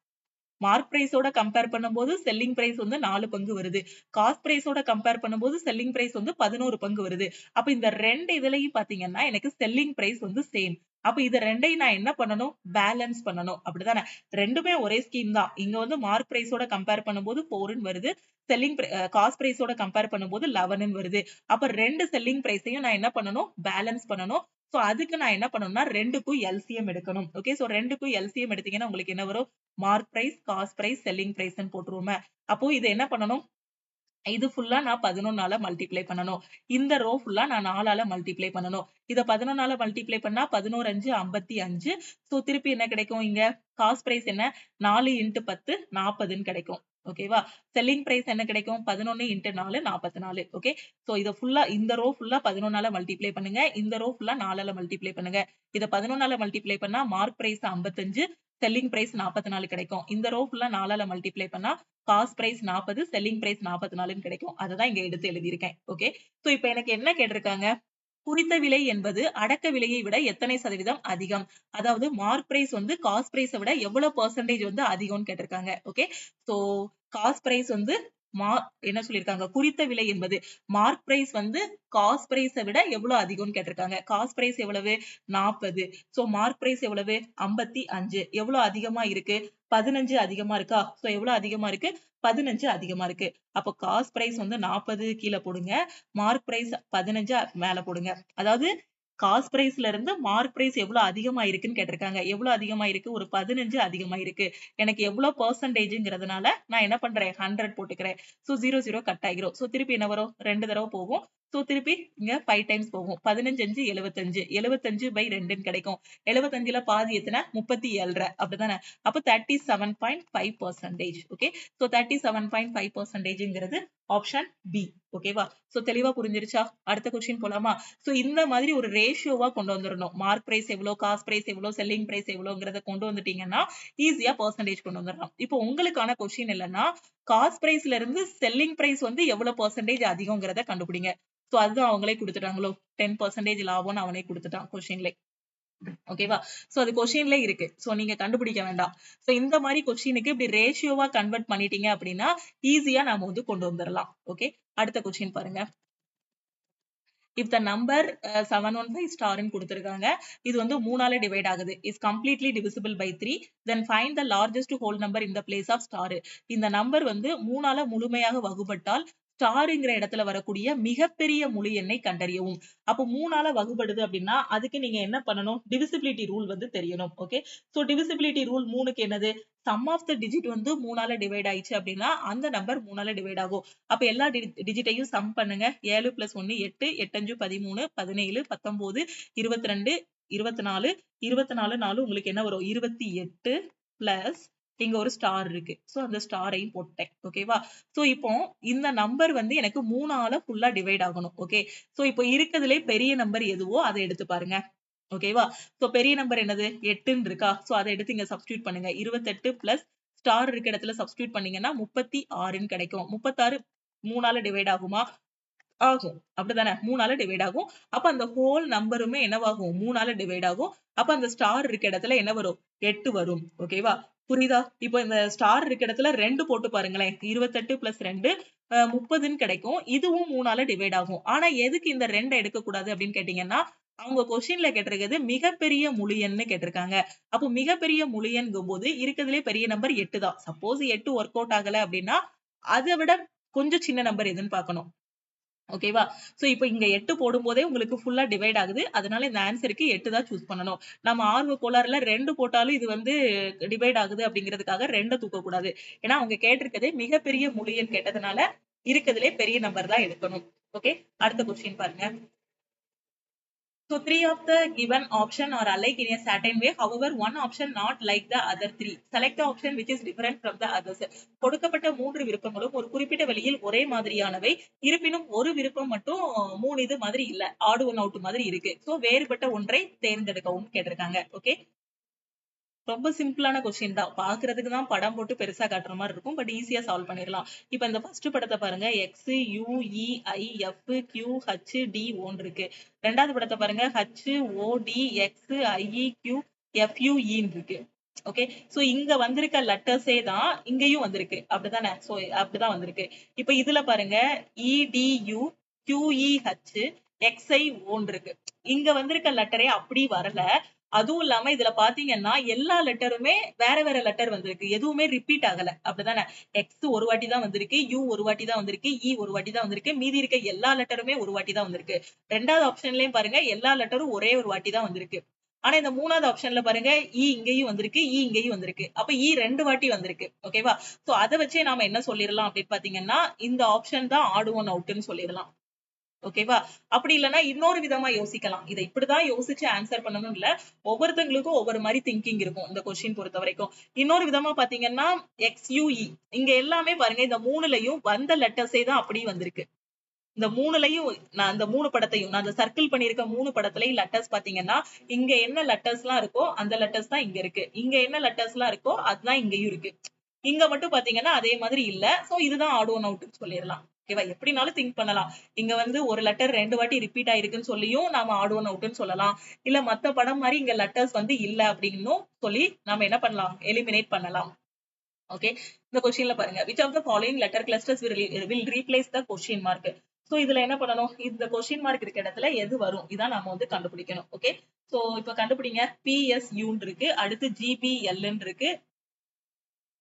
மார்க் பிரைஸோட கம்பேர் பண்ணும்போது செல்லிங் பிரைஸ் வந்து 4 பங்கு வருது. காஸ்ட் பிரைஸோட கம்பேர் பண்ணும்போது செல்லிங் பிரைஸ் வந்து 11 பங்கு வருது. அப்ப இந்த ரெண்டு இதுலயும் பாத்தீங்கன்னா எனக்கு செல்லிங் பிரைஸ் வந்து சேம். அப்ப இது ரெண்டையும் நான் என்ன பண்ணணும்? பேலன்ஸ் பண்ணணும். அப்படிதானே? ரெண்டுமே ஒரே ஸ்கீம் தான். இங்க வந்து மார்க் பிரைஸோட கம்பேர் பண்ணும்போது 4ன்னு வருது. செல்லிங் காஸ்ட் பிரைஸோட கம்பேர் பண்ணும்போது 11ன்னு வருது. அப்ப ரெண்டு செல்லிங் பிரைஸையும் நான் என்ன பண்ணணும்? பேலன்ஸ் பண்ணணும். சோ அதுக்கு நான் என்ன பண்ணணும்னா 2க்கும் LCM எடுக்கணும். ஓகே, சோ 2க்கும் LCM எடுத்தீங்கன்னா உங்களுக்கு என்ன வரும்? Mark price, cost price, selling பிரைஸ்ன்னு போட்டுருவோமே. அப்போ இது என்ன பண்ணணும்? இது ஃபுல்லா நான் 11ஆல மல்டிப்ளை பண்ணணும். இந்த ரோ ஃபுல்லா நான் 4ஆல மல்டிப்ளை பண்ணணும். இத 11ஆல மல்டிப்ளை பண்ணா 11 5 55. சோ திருப்பி என்ன கிடைக்கும்? இங்க காஸ்ட் பிரைஸ் என்ன? 4 × 10 40ன்னு கிடைக்கும். ஓகேவா? செல்லிங் பிரைஸ் என்ன கிடைக்கும்? 11 × 4 44. ஓகே, சோ இத ஃபுல்லா இந்த ரோ ஃபுல்லா 11ஆல மல்டிப்ளை பண்ணுங்க. இந்த ரோ ஃபுல்லா 4ஆல மல்டிப்ளை பண்ணுங்க. இத 11ஆல மல்டிப்ளை பண்ணா மார்க் பிரைஸ் 55, செல்லிங் பிரைஸ் 44 கிடைக்கும். இந்த ரோ ஃபுல்லா 4ஆல மல்டிப்ளை பண்ணா காஸ்ட் பிரைஸ் 40, செல்லிங் பிரைஸ் 44ன்னு கிடைக்கும். அததான் இங்க எடுத்து எழுதியிருக்கேன். ஓகே, சோ இப்போ எனக்கு என்ன கேட்டிருக்காங்க? குறித்த விலை என்பது அடக்க விலையை விட எத்தனை சதவீதம் அதிகம்? அதாவது மார்க் பிரைஸ் வந்து காஸ்ட் பிரைஸை விட எவ்வளவு பெர்சன்டேஜ் வந்து அதிகம்னு கேட்டிருக்காங்க. ஓகே, சோ காஸ்ட் பிரைஸ் வந்து என்ன சொல்லியிருக்காங்க? குறித்த விலை என்பது மார்க் பிரைஸ் வந்து காஸ்ட் பிரைஸை விட எவ்வளவு அதிகம்னு கேட்டிருக்காங்க. காஸ்ட் பிரைஸ் எவ்வளவு? 40. சோ மார்க் பிரைஸ் எவ்வளவு? 55. எவ்வளவு அதிகமா இருக்கு? 15 அதிகமா இருக்கா? சோ எவ்வளவு அதிகமா இருக்கு? 15 அதிகமா இருக்கு. அப்ப காஸ்ட் பிரைஸ் வந்து 40 கீழே போடுங்க, மார்க் பிரைஸ் 15 மேல போடுங்க. அதாவது காஸ்ட் பிரைஸ்ல இருந்து மார்க் பிரைஸ் எவ்வளவு அதிகமா இருக்குன்னு கேட்டிருக்காங்க. எவ்வளவு அதிகமா இருக்கு? ஒரு 15 அதிகமா இருக்கு. எனக்கு எவ்வளவு பெர்சன்டேஜ்ங்கிறதுனால நான் என்ன பண்றேன்? 100 போட்டுக்கிறேன். சோ 0 0 கட் ஆகிரும். சோ திருப்பி என்ன வரும்? 2 தடவை போகும். சோ திருப்பி இங்க 5 டைம்ஸ் போகும். 15 5 75. 75/2ன்னு கிடைக்கும். 75ல பாதி எத்தனை? 37. அப்படிதானே? அப்ப 37.5%. ஓகே, சோ 37.5%ங்கிறது ஆப்ஷன் பி. ஓகேவா? சோ தெளிவா புரிஞ்சிருச்சா? அடுத்த கொஸ்டின் போலாமா? சோ இந்த மாதிரி ஒரு ரேஷியோவா கொண்டு வந்துடணும். மார்க் பிரைஸ் எவ்வளவு, காஸ்ட் பிரைஸ் எவ்வளவு, செல்லிங் பிரைஸ் எவ்வளவுங்கிறத கொண்டு வந்துட்டீங்கன்னா ஈஸியா பெர்சன்டேஜ் கொண்டு வந்துடலாம். இப்போ உங்களுக்கான கொஸ்டின் இல்லைன்னா காஸ்ட் பிரைஸ்ல இருந்து செல்லிங் பிரைஸ் வந்து எவ்வளவு பெர்சன்டேஜ் அதிகங்கிறத கண்டுபிடிங்க. சோ அதுதான் அவங்களே கொடுத்துட்டாங்களோ, 10% லாபம்னு அவனே கொடுத்துட்டான் கொஸ்டின்ல. ஓகேவா? சோ அது கொஸ்டின்ல இருக்கு. சோ நீங்க கண்டுபிடிக்க வேண்டாம். சோ இந்த மாதிரி கொஸ்டினுக்கு இப்படி ரேஷியோவா கன்வெர்ட் பண்ணிட்டீங்க அப்படின்னா ஈஸியா நாம வந்து கொண்டு வந்துடலாம். ஓகே, அடுத்த கொஸ்டின் பாருங்க. If the number 715 ஸ்டார்னு கொடுத்திருக்காங்க, இது வந்து 3ஆல டிவைட் ஆகுது, is completely divisible by 3, then find the largest whole number in the place of star. இந்த நம்பர் வந்து 3ஆல முழுமையாக வகுபட்டால் ஸ்டாருங்கிற இடத்துல வரக்கூடிய மிகப்பெரிய முழு எண்ணை கண்டறியவும். அப்போ 3ஆல வகுபடுது அப்படின்னா அதுக்கு நீங்க என்ன பண்ணணும்? டிவிசிபிலிட்டி ரூல் வந்து தெரியணும். ஓகே. சோ டிவிசிபிலிட்டி ரூல் 3க்கு என்னது? சம் ஆஃப் த டிஜிட் வந்து 3ஆல டிவைட் ஆயிடுச்சு அப்படின்னா அந்த நம்பர் 3ஆல டிவைட் ஆகும். அப்ப எல்லா டிஜிட்டையும் சம் பண்ணுங்க. 7 + 1 8, 8 5 13, 17, 19, 22, 24, 24 4 உங்களுக்கு என்ன வரும்? 28 பிளஸ் இங்க ஒரு ஸ்டார் இருக்கு. சோ அந்த ஸ்டாரையும் போட்டேன். ஓகேவா? சோ இப்போ இந்த நம்பர் வந்து எனக்கு 3ஆல ஃபுல்லா டிவைட் ஆகணும். ஓகே. சோ இப்போ இருக்கிறதுலே பெரிய நம்பர் எதுவோ அதை எடுத்து பாருங்க. ஓகேவா? சோ பெரிய நம்பர் என்னது? 8ன்னு இருக்கா? சோ அதை எடுத்து இங்க சப்ஸ்டிட்யூட் பண்ணுங்க. 28 பிளஸ் ஸ்டார் இருக்க இடத்துல சப்ஸ்டிட்யூட் பண்ணீங்கன்னா 36ன்னு கிடைக்கும். 36 3ஆல டிவைட் ஆகுமா? ஆகும். அப்படிதானே? 3ஆல டிவைட் ஆகும். அப்ப அந்த ஹோல் நம்பருமே என்னவாகும்? 3ஆல டிவைட் ஆகும். அப்ப அந்த ஸ்டார் இருக்க இடத்துல என்ன வரும்? 8 வரும். ஓகேவா? புரியுதா? இப்போ இந்த ஸ்டார் இருக்க இடத்துல 2 போட்டு பாருங்களேன். 28 பிளஸ் 2 30ன்னு கிடைக்கும். இதுவும் 3ஆல டிவைட் ஆகும். ஆனா எதுக்கு இந்த 2 எடுக்கக்கூடாது அப்படின்னு கேட்டீங்கன்னா, அவங்க கொஸ்டின்ல கேட்டிருக்கிறது மிகப்பெரிய முழு எண்ன்னு கேட்டிருக்காங்க. அப்போ மிகப்பெரிய முழு எண்ங்கும்போது இருக்கிறதுலே பெரிய நம்பர் 8 தான். சப்போஸ் 8 ஒர்க் அவுட் ஆகல அப்படின்னா, அதை விட கொஞ்சம் சின்ன நம்பர் எதுன்னு பார்க்கணும். ஓகேவா? சோ இப்போ இங்க 8 போடும்போதே உங்களுக்கு ஃபுல்லா டிவைட் ஆகுது. அதனால இந்த ஆன்சருக்கு 8 தான் சூஸ் பண்ணணும். நம்ம ஆர்வ கோளாறுல 2 போட்டாலும் இது வந்து டிவைட் ஆகுது அப்படிங்கிறதுக்காக 2 தூக்கக்கூடாது. ஏன்னா அவங்க கேட்டிருக்கதே மிகப்பெரிய முழு எண் கேட்டதுனால இருக்கிறதுலே பெரிய நம்பர் தான் எடுக்கணும். ஓகே. அடுத்த கொஸ்டின் பாருங்க. So three of the given option are alike in a certain way. However, one option not like the other three. Select the option which is different from the others. கொடுக்கப்பட்ட 3 விருப்பங்களும் ஒரு குறிப்பிட்ட வழியில் ஒரே மாதிரியானவை. இருப்பினும் ஒரு விருப்பம் மட்டும் 3 இது மாதிரி இல்ல. ஆட் ஒன் அவுட் மாதிரி இருக்கு. சோ வேறுபட்ட ஒன்றை தேர்ந்தெடுக்கவும் கேட்டிருக்காங்க. ஓகே. ரொம்ப சிம்பிளான கொஸ்டின் தான். பாக்குறதுக்கு தான் படம் போட்டு பெருசா காட்டுற மாதிரி இருக்கும். பட் ஈஸியா சால்வ் பண்ணிடலாம். இப்ப இந்த ஃபர்ஸ்ட் படத்தை பாருங்க. X U E I F Q H T ஓன் இருக்கு. ரெண்டாவது படத்தை பாருங்க. H O T X I Q F U இன்னு இருக்கு. ஓகே. சோ இங்க வந்திருக்க லெட்டர்ஸே தான் இங்கேயும் வந்திருக்கு. அப்படிதானே? சோ அப்படிதான் வந்திருக்கு. இப்ப இதுல பாருங்க. இடியு கியூஇஹெச் எக்ஸ்ஐ ஓன் இருக்கு. இங்க வந்திருக்க லெட்டரே அப்படி வரல. அதுவும் இல்லாம இதுல பாத்தீங்கன்னா எல்லா லெட்டருமே வேற வேற லெட்டர் வந்திருக்கு. எதுவுமே ரிப்பீட் ஆகல. அப்படிதானே? எக்ஸ் ஒரு வாட்டி தான் வந்திருக்கு. யூ ஒரு வாட்டி தான் வந்திருக்கு. இ ஒரு வாட்டி தான் வந்திருக்கு. மீதி இருக்க எல்லா லெட்டருமே ஒரு வாட்டி தான் வந்திருக்கு. ரெண்டாவது ஆப்ஷன்லயும் பாருங்க. எல்லா லெட்டரும் ஒரே ஒரு வாட்டி தான் வந்திருக்கு. ஆனா இந்த மூணாவது ஆப்ஷன்ல பாருங்க. இ இங்கேயும் வந்திருக்கு. இ இங்கேயும் வந்திருக்கு. அப்ப இ 2 வாட்டி வந்திருக்கு. ஓகேவா? சோ அதை வச்சே நாம என்ன சொல்லிடலாம் அப்படின்னு பாத்தீங்கன்னா, இந்த ஆப்ஷன் தான் ஆட் ஒன் அவுட்னு சொல்லிடலாம். ஓகேவா? அப்படி இல்லைன்னா இன்னொரு விதமா யோசிக்கலாம். இதை இப்படிதான் யோசிச்சு ஆன்சர் பண்ணணும் இல்ல. ஒவ்வொருத்தங்களுக்கும் ஒவ்வொரு மாதிரி திங்கிங் இருக்கும் இந்த கொஸ்டின் பொறுத்த வரைக்கும். இன்னொரு விதமா பாத்தீங்கன்னா XUE இங்க எல்லாமே பாருங்க. இந்த 3லயும் வந்த லெட்டர்ஸே தான் அப்படியே வந்திருக்கு. இந்த 3லயும் நான் அந்த 3 படத்தையும் நான் அந்த சர்க்கிள் பண்ணிருக்க 3 படத்துலயும் லெட்டர்ஸ் பாத்தீங்கன்னா இங்க என்ன லெட்டர்ஸ் எல்லாம் இருக்கோ அந்த லெட்டர்ஸ் தான் இங்க இருக்கு. இங்க என்ன லெட்டர்ஸ் எல்லாம் இருக்கோ அதுதான் இங்கேயும் இருக்கு. இங்க மட்டும் பாத்தீங்கன்னா அதே மாதிரி இல்ல. சோ இதுதான் ஆட் ஒன் அவுட்னு சொல்லிடலாம். ஓகேவா? எப்படினாலும் திங்க் பண்ணலாம். இங்க வந்து ஒரு லெட்டர் 2 வாட்டி ரிப்பீட் ஆயிருக்குன்னு சொல்லியும் நாம ஆட் ஒன் அவுட்னு சொல்லலாம். இல்ல மத்த படம் மாதிரி இங்க லெட்டர்ஸ் வந்து இல்ல அப்படின்னும் சொல்லி நாம என்ன பண்ணலாம்? எலிமினேட் பண்ணலாம். ஓகே. இந்த கொஸ்டின்ல பாருங்க. which of the following letter clusters will replace the question mark. So இதுல என்ன பண்ணணும்? இந்த கொஸ்டின் மார்க் இருக்க இடத்துல எது வரும்? இதான் நாம வந்து கண்டுபிடிக்கணும். ஓகே. சோ இப்ப கண்டுபிடிங்க. PSU இருக்கு. அடுத்து GBL இருக்கு.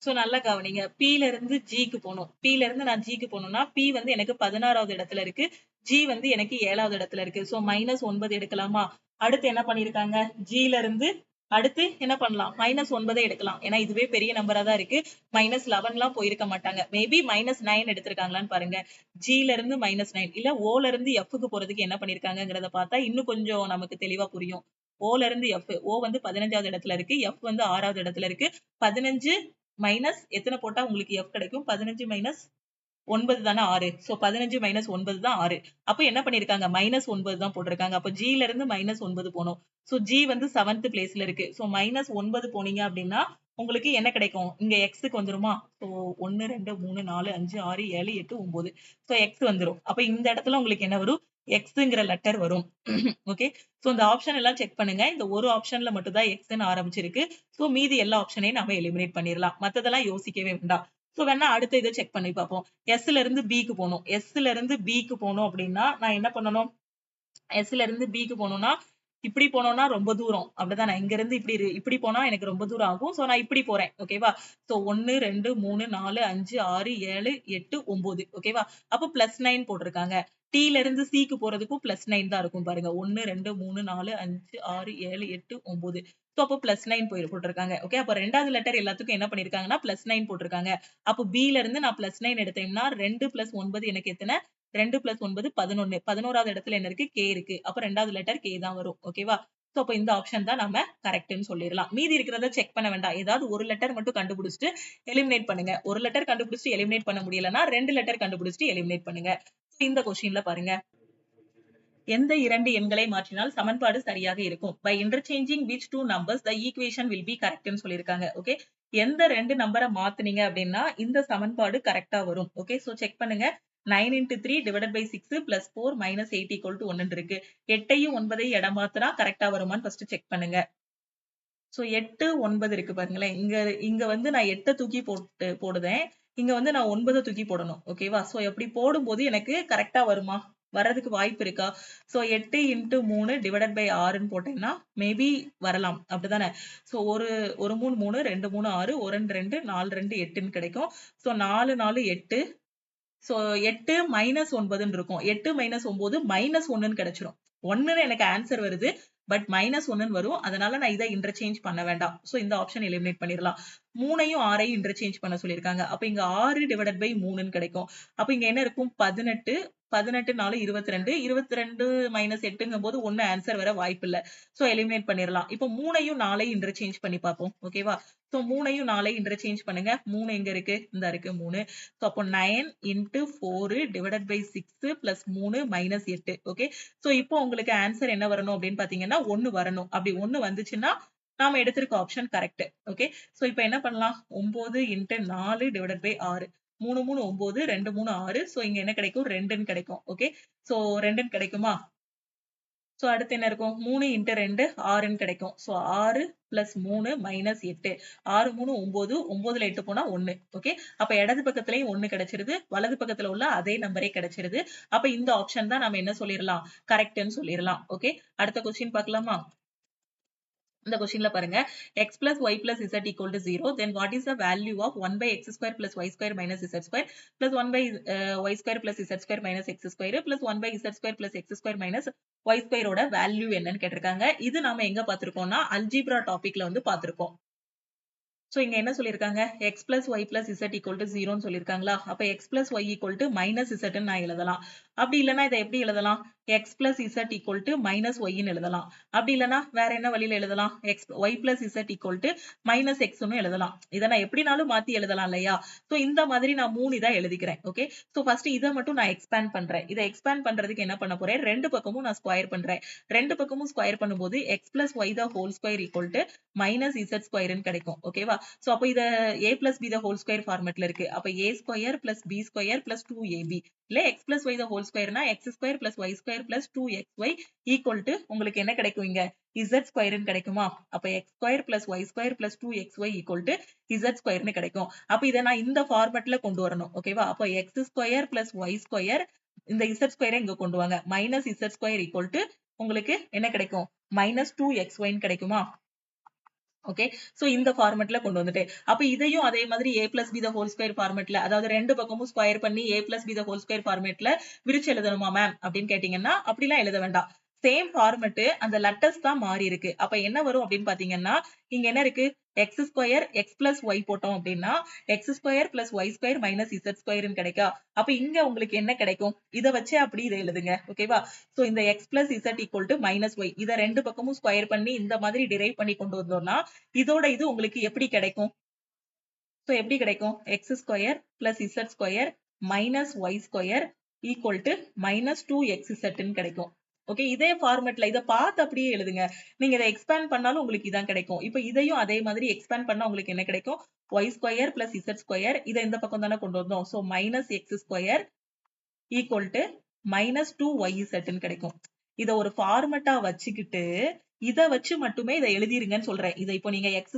சோ நல்லா கவனிங்க. P ல இருந்து G க்கு போணும். P ல இருந்து நான் G க்கு போகணும்னா P வந்து எனக்கு 16வது இடத்துல இருக்கு. G வந்து எனக்கு 7வது இடத்துல இருக்கு. சோ -9 எடுக்கலாமா? அடுத்து என்ன பண்ணிருக்காங்க? G ல இருந்து அடுத்து என்ன பண்ணலாம்? -9 எடுக்கலாம். ஏன்னா இதுவே பெரிய நம்பரா தான் இருக்கு. -11லாம் போயிருக்க மாட்டாங்க. மேபி -9 எடுத்திருக்காங்களான்னு பாருங்க. G ல இருந்து -9 இல்ல O ல இருந்து F க்கு போறதுக்கு என்ன பண்ணிருக்காங்கங்கிறத பார்த்தா இன்னும் கொஞ்சம் நமக்கு தெளிவா புரியும். O ல இருந்து F. O வந்து 15வது இடத்துல இருக்கு. F வந்து 6வது இடத்துல இருக்கு. 15 மைனஸ் எத்தனை போட்டா உங்களுக்கு F கிடைக்கும்? 15 மைனஸ் 9 தானே 6. சோ 15 மைனஸ் 9 தான் 6. அப்ப என்ன பண்ணிருக்காங்க? -9 தான் போட்டிருக்காங்க. அப்ப G ல இருந்து -9 போணும். சோ G வந்து 7th பிளேஸ்ல இருக்கு. சோ -9 போனீங்க அப்படின்னா உங்களுக்கு என்ன கிடைக்கும்? இங்க Xக்கு வந்துருமா? சோ 1 2 3 4 5 6 7 8 9. சோ X வந்துரும். அப்ப இந்த இடத்துல உங்களுக்கு என்ன வரும்? Xங்கிற லெட்டர் வரும். ஓகே. சோ இந்த ஆப்ஷன் எல்லாம் செக் பண்ணுங்க. இந்த ஒரு ஆப்ஷன்ல மட்டும் தான் Xன்னு ஆரம்பிச்சிருக்கு. சோ மீதி எல்லா ஆப்ஷனையும் நாம எலிமினேட் பண்ணிடலாம். மத்ததெல்லாம் யோசிக்கவே வேண்டாம். சோ வேணா அடுத்த இதை செக் பண்ணி பார்ப்போம். S ல இருந்து B க்கு போகணும். S ல இருந்து B க்கு போகணும் அப்படின்னா நான் என்ன பண்ணணும்? S ல இருந்து B க்கு போகணும்னா இப்படி போனோம்னா ரொம்ப தூரம் அப்படிதானே, இங்க இருந்து இப்படி போனா எனக்கு ரொம்ப தூரம் ஆகும். சோ நான் இப்படி போறேன். ஓகேவா? சோ 1 2 3 4 5 6 7 8 9. ஓகேவா? அப்ப +9 போட்டிருக்காங்க. T ல இருந்து C க்கு போறதுக்கும் +9 தான் இருக்கும் பாருங்க. 1 2 3 4 5 6 7 8 9. சோ அப்போ +9 போட்டிருக்காங்க. ஓகே, அப்ப 2வது லெட்டர் எல்லாத்துக்கும் என்ன பண்ணிருக்காங்கன்னா +9 போட்டிருக்காங்க. அப்போ B ல இருந்து நான் +9 எடுத்தேன்னா 2 + 9 எனக்கு எத்தனை? 2 + 9 11. 11வது இடத்துல என்ன இருக்கு? K இருக்கு. அப்ப 2வது லெட்டர் K தான் வரும். ஓகேவா? சோ அப்ப இந்த ஆப்ஷன் தான் நம்ம கரெக்ட்னு சொல்லிடலாம். மீதி இருக்கிறத செக் பண்ண வேண்டாம். ஏதாவது ஒரு லெட்டர் மட்டும் கண்டுபிடிச்சிட்டு எலிமினேட் பண்ணுங்க. ஒரு லெட்டர் கண்டுபிடிச்சிட்டு எலிமினேட் பண்ண முடியலன்னா 2 லெட்டர் கண்டுபிடிச்சிட்டு எலிமினேட் பண்ணுங்க. இந்த கொஸ்டின்ல பாருங்க, எந்த 2 எண்களை மாற்றினால் சமன்பாடு சரியாக இருக்கும்? By interchanging which two numbers the equation will be correct ன்னு சொல்லியிருக்காங்க. ஓகே, எந்த 2 நம்பரை மாத்துனீங்க அப்படின்னா இந்த சமன்பாடு கரெக்டா வரும். ஓகே, சோ செக் பண்ணுங்க. 9 × 3 / 6 + 4 - 8 = 1 இருக்கு. 8ஐயும் 9ஐயும் இடம் மாத்துனா கரெக்டா வருமான்னு ஃபர்ஸ்ட் செக் பண்ணுங்க. சோ 8 9 இருக்கு பாருங்களேன். இங்க வந்து நான் 8 தூக்கி போடுதேன். இங்க வந்து நான் 9 தூக்கி போடணும். ஓகேவா? சோ எப்படி போடும்போது எனக்கு கரெக்டா வருமா? வர்றதுக்கு வாய்ப்பு இருக்கா? சோ 8 × 3 / 6ன்னு போட்டேன்னா மேபி வரலாம். அப்படிதானே? சோ ஒரு 3 3 2 3 6 1 2 4 2 8ன்னு கிடைக்கும். சோ 4 4 8. சோ 8 - 9ன்னு இருக்கும். 8 - 9 -1ன்னு கிடைச்சிரும். 1ன்னு எனக்கு ஆன்சர் வருது. பட் -1ன்னு வரும். அதனால நான் இதை இன்டர்சேஞ்ச் பண்ண வேண்டாம். சோ இந்த ஆப்ஷன் எலிமினேட் பண்ணிடலாம். 3ஐயும் 6ஐயும் இன்டர்சேஞ்ச் பண்ண சொல்லியிருக்காங்க. அப்ப இங்க 6 / 3ன்னு கிடைக்கும். அப்ப இங்க என்ன இருக்கும்? 18. 18 4 22. 22 - 8ங்கும்போது 1 ஆன்சர் வர வாய்ப்பு இல்ல. சோ எலிமினேட் பண்ணிடலாம். இப்ப 3ஐயும் 4ஐயும் இன்டர்சேஞ்ச் பண்ணி பார்ப்போம். ஓகேவா? சோ 3ஐயும் 4ஐயும் இன்டர்சேஞ்ச் பண்ணுங்க. 3 எங்க இருக்கு? இந்த இருக்கு 3. சோ அப்போ 9 × 4 / 6 + 3 - 8. ஓகே, சோ இப்போ உங்களுக்கு ஆன்சர் என்ன வரணும் அப்படின்னு பாத்தீங்கன்னா 1 வரணும். அப்படி 1 வந்துச்சுன்னா நாம எடுத்திருக்க ஆப்ஷன் கரெக்ட். ஓகே, சோ இப்போ என்ன பண்ணலாம்? 9 × 4 / 6. 3 3 9, 2 3 6. சோ இங்க என்ன கிடைக்கும்? 2ன்னு கிடைக்கும். ஓகே, சோ 2ன்னு கிடைக்குமா? சோ அடுத்து என்ன இருக்கும்? 3 × 2 6ன்னு கிடைக்கும். சோ 6 + 3 - 8. 6 3 9. 9ல 8 போனா 1. ஓகே, அப்ப இடது பக்கத்துலயும் 1 கிடைச்சிருது. வலது பக்கத்துல உள்ள அதே நம்பரே கிடைச்சிருது. அப்ப இந்த ஆப்ஷன் தான் நம்ம என்ன சொல்லிரலாம்? கரெக்ட்னு சொல்லிரலாம். ஓகே, அடுத்த கொஸ்டின் பார்க்கலாமா? இந்த கொஸ்டின்ல பாருங்க, x + y + z = 0, then what is the value of 1/x² + y² - z² plus 1/y² + z² - x² plus 1/z² + x² - y² ஓட வேல்யூ என்னன்னு கேட்டிருக்காங்க. இது நாம எங்க பார்த்திருக்கோம்னா அல்ஜீப்ரா டாபிக்ல வந்து பார்த்திருக்கோம். சோ இங்க என்ன சொல்லிருக்காங்க? x + y + z = 0ன்னு சொல்லிருக்காங்களா? அப்ப x + y - z ன்னு நான் எழுதலாம். அப்படி இல்லன்னா இதை எப்படி எழுதலாம்? x + z - -y ன்னு எழுதலாம். அப்படி இல்லன்னா வேற என்ன வழியில எழுதலாம்? y + z - x ன்னு எழுதலாம். இதை நான் எப்படினாலும் மாத்தி எழுதலாம் இல்லையா? சோ இந்த மாதிரி நான் 3 இதா எழுதிக்கிறேன். ஓகே, சோ ஃபர்ஸ்ட் இதை மட்டும் நான் எக்ஸ்பேண்ட் பண்றேன். இதை எக்ஸ்பேண்ட் பண்றதுக்கு என்ன பண்ண போறேன்? ரெண்டு பக்கமும் நான் ஸ்கொயர் பண்றேன். ரெண்டு பக்கமும் ஸ்கொயர் பண்ணும்போது x + y the whole square = -z² ன்னு கிடைக்கும். ஓகேவா? சோ அப்ப இத a + b the whole square ஃபார்மட்ல இருக்கு. அப்ப a² + b² + 2ab இல்ல x + y the whole square னா x² + y² + 2xy = உங்களுக்கு என்ன கிடைக்கும்? இங்க z² ன்னு கிடைக்குமா? அப்ப x² + y² + 2xy = z² ன்னு கிடைக்கும். அப்ப இத நான் இந்த ஃபார்மட்ல கொண்டு வரணும். ஓகேவா? அப்ப x² + y², இந்த z² இங்க கொண்டு வாங்க. -z² உங்களுக்கு என்ன கிடைக்கும்? -2xy ன்னு கிடைக்குமா? ஓகே, சோ இந்த ஃபார்மட்ல கொண்டு வந்துட்டேன். அப்ப இதையும் அதே மாதிரி a + b the whole square ஃபார்மட்ல, அதாவது ரெண்டு பக்கமும் ஸ்கொயர் பண்ணி a + b the whole square ஃபார்மட்ல விரிச்சு எழுதணுமா மேம் அப்படின்னு கேட்டீங்கன்னா அப்படிலாம் எழுத வேண்டாம். சேம் ஃபார்மட், அந்த லெட்டர்ஸ் தான் மாறி இருக்கு. அப்ப என்ன வரும் அப்படின்னு பாத்தீங்கன்னா இங்க என்ன இருக்கு? x² x + y போட்டோம் அப்படின்னா x² + y² - z² ன்னு கிடைக்கா? அப்ப இங்க உங்களுக்கு என்ன கிடைக்கும்? இத வச்சே அப்படி இதை எழுதுங்க. ஓகேவா? சோ இந்த x + z = -y. இத ரெண்டு பக்கமும் ஸ்கொயர் பண்ணி இந்த மாதிரி டிரைவ் பண்ணி கொண்டு வந்தோம்னா இதோட இது உங்களுக்கு எப்படி கிடைக்கும்? சோ எப்படி கிடைக்கும்? x² + z² - y² = -2xz ன்னு கிடைக்கும். ஓகே, இதே ஃபார்மட்ல இத பார்த்து அப்படியே எழுதுங்க. நீங்க இதை எக்ஸ்பேண்ட் பண்ணாலும் உங்களுக்கு இதான் கிடைக்கும். இப்ப இதையும் அதே மாதிரி எக்ஸ்பேண்ட் பண்ணா உங்களுக்கு என்ன கிடைக்கும்? y² + z², இதை இந்த பக்கம் தானே கொண்டு வந்தோம். சோ -x² = -2yz ன்னு கிடைக்கும். இத ஒரு ஃபார்மட்டா வச்சுக்கிட்டு இத வச்சு மட்டுமே இதை எழுதிருங்கன்னு சொல்றேன். இதை இப்போ நீங்க x²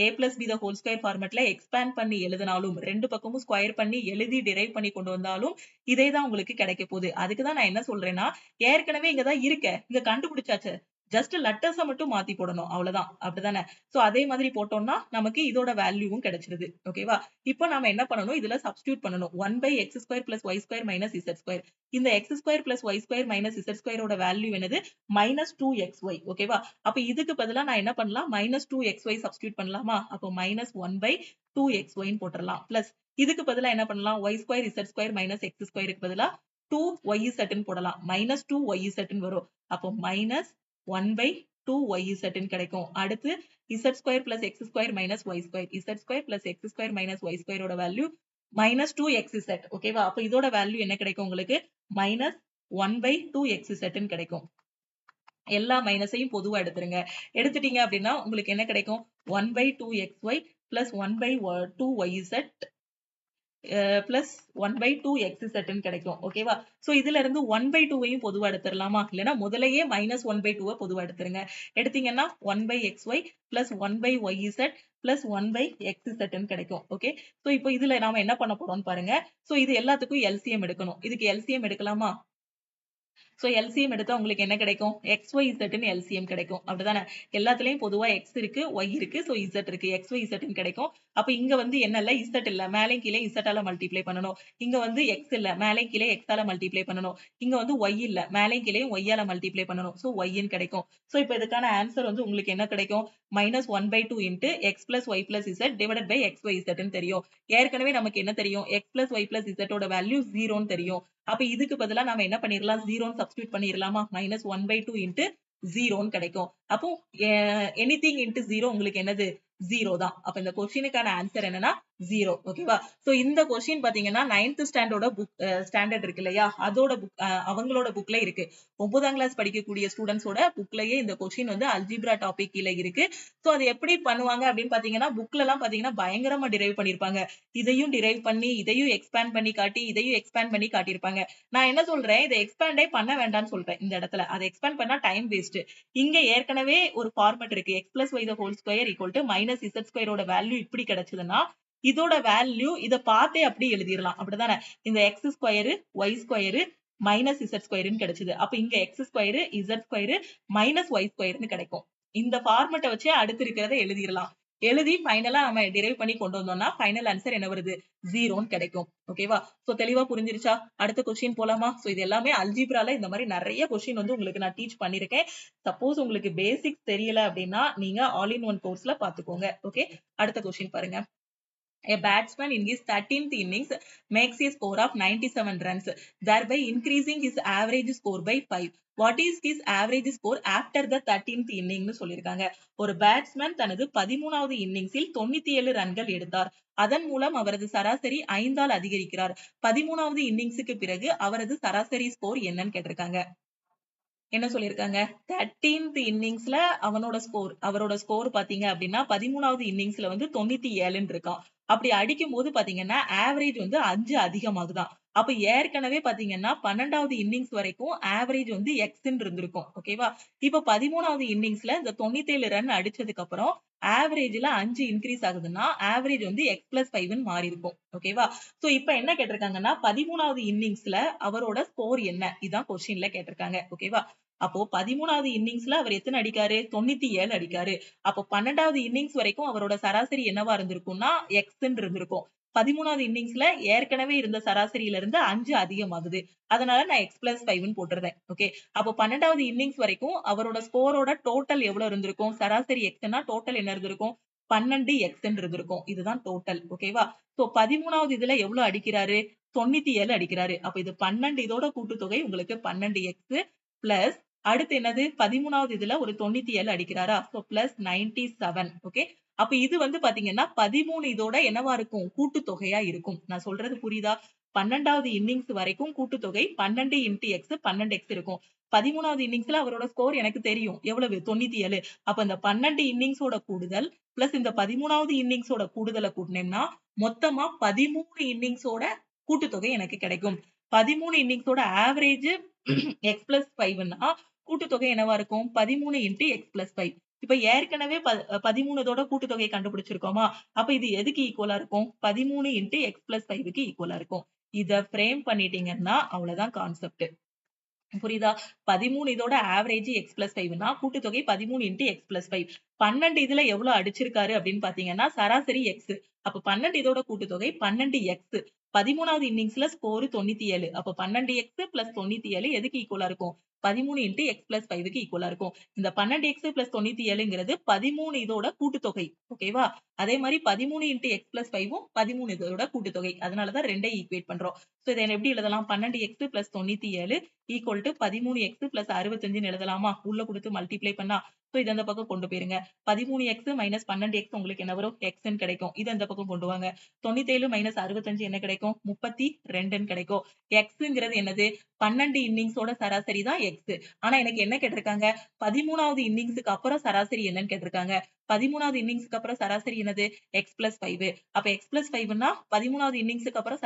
a + b the whole square ஃபார்மட்ல எக்ஸ்பேண்ட் பண்ணி எழுதினாலும், ரெண்டு பக்கமும் ஸ்கொயர் பண்ணி எழுதி டிரைவ் பண்ணி கொண்டு வந்தாலும் இதே தான் உங்களுக்கு கிடைக்க போகுது. அதுக்கு தான் நான் என்ன சொல்றேன்னா ஏற்கனவே இங்க தான் இருக்க. இங்க கண்டுபிடிச்சாச்சு. ஜஸ்ட் லெட்டர்ஸை மட்டும் மாத்தி போடணும் அவ்வளவுதான். அப்படிதானே? சோ அதே மாதிரி போட்டோம்னா நமக்கு இதோட வேல்யூவும் கிடைச்சிருது. ஓகேவா? இப்போ நாம என்ன பண்ணணும், இதுல சப்ஸ்டியூட் பண்ணணும். 1/x² + y² - z². இந்த x² + y² - z² ஓட வேல்யூ என்னது? -2xy. ஓகேவா? அப்ப இதுக்கு பதிலா நான் என்ன பண்ணலாம், -2xy சப்ஸ்டியூட் பண்ணலாமா? அப்போ -1/2xy ன்னு போட்டுறலாம். பிளஸ் இதுக்கு பதிலா என்ன பண்ணலாம், y² z² - x² க்கு பதிலா 2yz ன்னு போடலாம். -2yz ன்னு வரும். அப்போ -1/2yz ன்னு கிடைக்கும். அடுத்து z² + x² - y². z² + x² - y² ஓட வேல்யூ -2xz. ஓகேவா? அப்ப இதோட வேல்யூ என்ன கிடைக்கும் உங்களுக்கு? -1/2xz ன்னு கிடைக்கும். எல்லா மைனஸையும் பொதுவா எடுத்துருங்க. எடுத்துட்டீங்க அப்படின்னா உங்களுக்கு என்ன கிடைக்கும்? 1/2xy + 1/2yz பிளஸ் 1/2xz ன்னு கிடைக்கும். ஓகேவா? சோ இதுல இருந்து 1/2வையும் பொதுவா எடுத்துடலாமா? இல்லனா முதலையே -1/2 பொதுவா எடுத்துருங்க. எடுத்தீங்கன்னா 1/xy + 1/yz + 1/xz ன்னு கிடைக்கும். ஓகே. சோ இப்போ இதுல நாம என்ன பண்ண போறோம்னு பாருங்க. சோ இது எல்லாத்துக்கும் எல்சிஎம் எடுக்கணும். இதுக்கு எல்சிஎம் எடுக்கலாமா? சோ எல்சிஎம் எடுத்தா உங்களுக்கு என்ன கிடைக்கும்? XYZ ன்னு எல்சிஎம் கிடைக்கும். அப்படிதானே? எல்லாத்துலயும் பொதுவா X இருக்கு, Y இருக்கு. சோ Z இருக்கு. XYZ ன்னு கிடைக்கும். அப்ப இங்க வந்து என்ன இல்ல? Z இல்ல. மேலையும் கீழே Z ஆல மல்டிப்ளை பண்ணணும். இங்க வந்து X இல்ல. மேலையும் கீழே X ஆல மல்டிப்ளை பண்ணணும். இங்க வந்து Y இல்ல. மேலையும் கீழேயும் Y ஆல மல்டிப்ளை பண்ணணும். சோ Y ன்னு கிடைக்கும். சோ இப்போ இதுக்கான ஆன்சர் வந்து உங்களுக்கு என்ன கிடைக்கும்? -1/2 × x + y + z / xyz ன்னு தெரியும். ஏற்கனவே நமக்கு என்ன தெரியும்? x + y + z ஓட வேல்யூ 0 ன்னு தெரியும். அப்ப இதுக்கு பதிலா நாம என்ன பண்ணிரலாம்? 0 ன்னு சப்ஸ்டிட்யூட் பண்ணிரலாமா? -1/2 × 0 ன்னு கிடைக்கும். அப்போ எனிதிங் × 0 உங்களுக்கு என்னது? 0 தான். அப்ப இந்த கொஸ்டினுக்கான ஆன்சர் என்னன்னா 0. ஓகேவா? சோ இந்த கொஸ்டின் பாத்தீங்கன்னா 9th ஸ்டாண்டர்டோட ஸ்டாண்டர்ட் இருக்கு இல்லையா? அதோட அவங்களோட புக்ல இருக்கு. 9ஆம் கிளாஸ் படிக்கக்கூடிய ஸ்டூடண்ட்ஸோட புக்லயே இந்த கொஸ்டின் வந்து அல்ஜிப்ரா டாபிக் கீழ இருக்கு. சோ அது எப்படி பண்ணுவாங்க அப்படின்னு பாத்தீங்கன்னா, புக்ல எல்லாம் பாத்தீங்கன்னா பயங்கரமா டிரைவ் பண்ணிருப்பாங்க. இதையும் டிரைவ் பண்ணி, இதையும் எக்ஸ்பேண்ட் பண்ணி காட்டி, இதையும் எக்ஸ்பேண்ட் பண்ணி காட்டியிருப்பாங்க. நான் என்ன சொல்றேன், இதை எக்ஸ்பேண்டே பண்ண வேண்டாம்னு சொல்றேன் இந்த இடத்துல. அதை எக்ஸ்பேண்ட் பண்ணா டைம் வேஸ்ட். இங்க ஏற்கனவே ஒரு ஃபார்மட் இருக்கு. x + y ^ 2 - z² ஓட வேல்யூ இப்படி கிடைச்சதுன்னா, இதோட வேல்யூ இத பார்த்தே அப்படி எழுதிரலாம். அப்படிதானே? இந்த x², y² -z² ன்னு கிடைச்சது. அப்ப இங்க x², z² -y² ன்னு கிடைக்கும். இந்த ஃபார்மட்ட வச்சு அடுத்து இருக்கிறத எழுதிரலாம். எழுதி ஃபைனலா நம்ம டிரைவ் பண்ணி கொண்டு வந்தோம்னா ஃபைனல் ஆன்சர் என்ன வருது? 0 ன்னு கிடைக்கும். ஓகேவா? சோ தெளிவா புரிஞ்சிருச்சா? அடுத்த கொஸ்டின் போலாமா? சோ இது எல்லாமே அல்ஜிப்ரால இந்த மாதிரி நிறைய கொஸ்டின் வந்து உங்களுக்கு நான் டீச் பண்ணிருக்கேன். சப்போஸ் உங்களுக்கு பேசிக்ஸ் தெரியல அப்படின்னா நீங்க ஆல் இன் ஒன் கோர்ஸ்ல பாத்துக்கோங்க. ஓகே. அடுத்த கொஸ்டின் பாருங்க. A batsman in his 13th innings makes a score of 97 runs, thereby increasing his average score by 5. What is his average score after the 13th inning னு சொல்லிருக்காங்க. ஒரு batsman தனது 13வது இன்னிங்ஸில் 97 ரன்கள் எடுத்தார். அதன் மூலம் அவரது சராசரி 5ஆல் அதிகரிக்கிறார். 13வது இன்னிங்ஸுக்கு பிறகு அவரது சராசரி ஸ்கோர் என்னன்னு கேட்டிருக்காங்க. என்ன சொல்லிருக்காங்க? 13th இன்னிங்ஸ்ல அவரோட ஸ்கோர் பாத்தீங்க அப்படின்னா 13வது இன்னிங்ஸ்ல வந்து 97ன்னு இருக்கான். அப்படி அடிக்கும் போது பாத்தீங்கன்னா ஆவரேஜ் வந்து 5 அதிகமாகுதான். அப்ப ஏற்கனவே பாத்தீங்கன்னா 12வது இன்னிங்ஸ் வரைக்கும் ஆவரேஜ் வந்து எக்ஸ்ன்னு இருந்திருக்கும். ஓகேவா? இப்ப 13வது இன்னிங்ஸ்ல இந்த 97 ரன் அடிச்சதுக்கு அப்புறம் ஆவரேஜ்ல 5 இன்கிரீஸ் ஆகுதுன்னா ஆவரேஜ் வந்து x + 5 ன்னு மாறி இருக்கும். ஓகேவா? சோ இப்ப என்ன கேட்டிருக்காங்கன்னா 13வது இன்னிங்ஸ்ல அவரோட ஸ்கோர் என்ன? இதான் கொஸ்டின்ல கேட்டிருக்காங்க. ஓகேவா? அப்போ 13வது இன்னிங்ஸ்ல அவர் எத்தனை அடிக்காரு? 97 அடிக்காரு. அப்போ 12வது இன்னிங்ஸ் வரைக்கும் அவரோட சராசரி என்னவா இருந்திருக்கும்னா எக்ஸ்ன்னு இருந்திருக்கும். 13வது இன்னிங்ஸ்ல ஏற்கனவே இருந்த சராசரியில இருந்து 5 அதிகமாகுது. அதனால நான் x + 5ன்னு போட்டுறேன். ஓகே. அப்போ 12வது இன்னிங்ஸ் வரைக்கும் அவரோட ஸ்கோரோட டோட்டல் எவ்வளவு இருந்திருக்கும்? சராசரி எக்ஸ்னா டோட்டல் என்ன இருந்திருக்கும்? 12x ன்னு இருந்திருக்கும். இதுதான் டோட்டல். ஓகேவா? சோ 13வது இதுல எவ்வளவு அடிக்கிறாரு? 97 அடிக்கிறாரு. அப்ப இது 12 இதோட கூட்டுத்தொகை உங்களுக்கு 12x பிளஸ் அடுத்து என்னது? 13வது இதுல ஒரு 97 அடிக்கிறாரா? So plus 97. ஓகே. அப்ப இது வந்து பாத்தீங்கன்னா 13 இதோட என்னவா இருக்கும்? கூட்டுத்தொகையா இருக்கும். நான் சொல்றது புரியுதா? 12வது இன்னிங்ஸ் வரைக்கும் கூட்டுத்தொகை 12 × x 12x இருக்கும். 13வது இன்னிங்ஸ்ல அவரோட ஸ்கோர் எனக்கு தெரியும். எவ்வளவு? 97. அப்ப இந்த 12 இன்னிங்ஸோட கூடுதல் பிளஸ் இந்த 13வது இன்னிங்ஸோட கூடுதலை கூட்டினேன்னா மொத்தமா 13 இன்னிங்ஸோட கூட்டுத்தொகை எனக்கு கிடைக்கும். 13 இன்னிங்ஸோட ஆவரேஜ் x + 5ன்னா கூட்டுத்தொகை என்னவா இருக்கும்? 13 × x + 5. இப்ப ஏற்கனவே 13 இதோட கூட்டுத்தொகையை கண்டுபிடிச்சிருக்கோமா? அப்ப இது எதுக்கு ஈக்குவலா இருக்கும்? 13 × x + 5க்கு ஈக்குவலா இருக்கும். இத ஃப்ரேம் பண்ணிட்டீங்கன்னா அவ்வளவுதான் கான்செப்ட். புரியுதா? 13 இதோட ஆவரேஜ் x பிளஸ் 5ன்னா கூட்டுத்தொகை 13 இன்டு x பிளஸ் 5. 12 இதுல எவ்வளவு அடிச்சிருக்காரு அப்படின்னு பாத்தீங்கன்னா சராசரி x. அப்ப 12 இதோட கூட்டுத்தொகை 12x. 13வது இன்னிங்ஸ்ல ஸ்கோர் 97. அப்ப 12x பிளஸ் 97 எதுக்கு ஈக்குவலா இருக்கும்? 13 இன்டு x பிளஸ் 5க்கு ஈக்குவலா இருக்கும். இந்த 12x பிளஸ் 97ங்கிறது 13 இதோட கூட்டுத்தொகை. ஓகேவா? அதே மாதிரி 13 இன்டு x பிளஸ் 5ம் 13 இதோட கூட்டுத்தொகை. அதனாலதான் ரெண்டையும் ஈக்குவேட் பண்றோம். சோ இதை எப்படி எழுதலாம்? 12x plus 97 equal to 13x plus 65 எழுதலாமா? உள்ள கொடுத்து மல்டிப்ளை பண்ணா. சோ இதை அந்த பக்கம் கொண்டு போயிருங்க. 13x மைனஸ் 12x உங்களுக்கு என்ன வரும்? x ன்னு கிடைக்கும். இதை அந்த பக்கம் கொண்டு வாங்க. 97 மைனஸ் 65 என்ன கிடைக்கும்? 32 கிடைக்கும். xங்கிறது என்னது? 12 இன்னிங்ஸோட சராசரி தான் x. ஆனா எனக்கு என்ன கேட்டிருக்காங்க? 13வது இன்னிங்ஸுக்கு அப்புறம் சராசரி என்னன்னு கேட்டிருக்காங்க. 13வது இன்னிங்ஸ்க்கு அப்புறம் சராசரி என்னது? x plus 5. அப்ப x பிளஸ் 5ன்னா 13வது இன்னிங்ஸ்க்கு அப்புறம்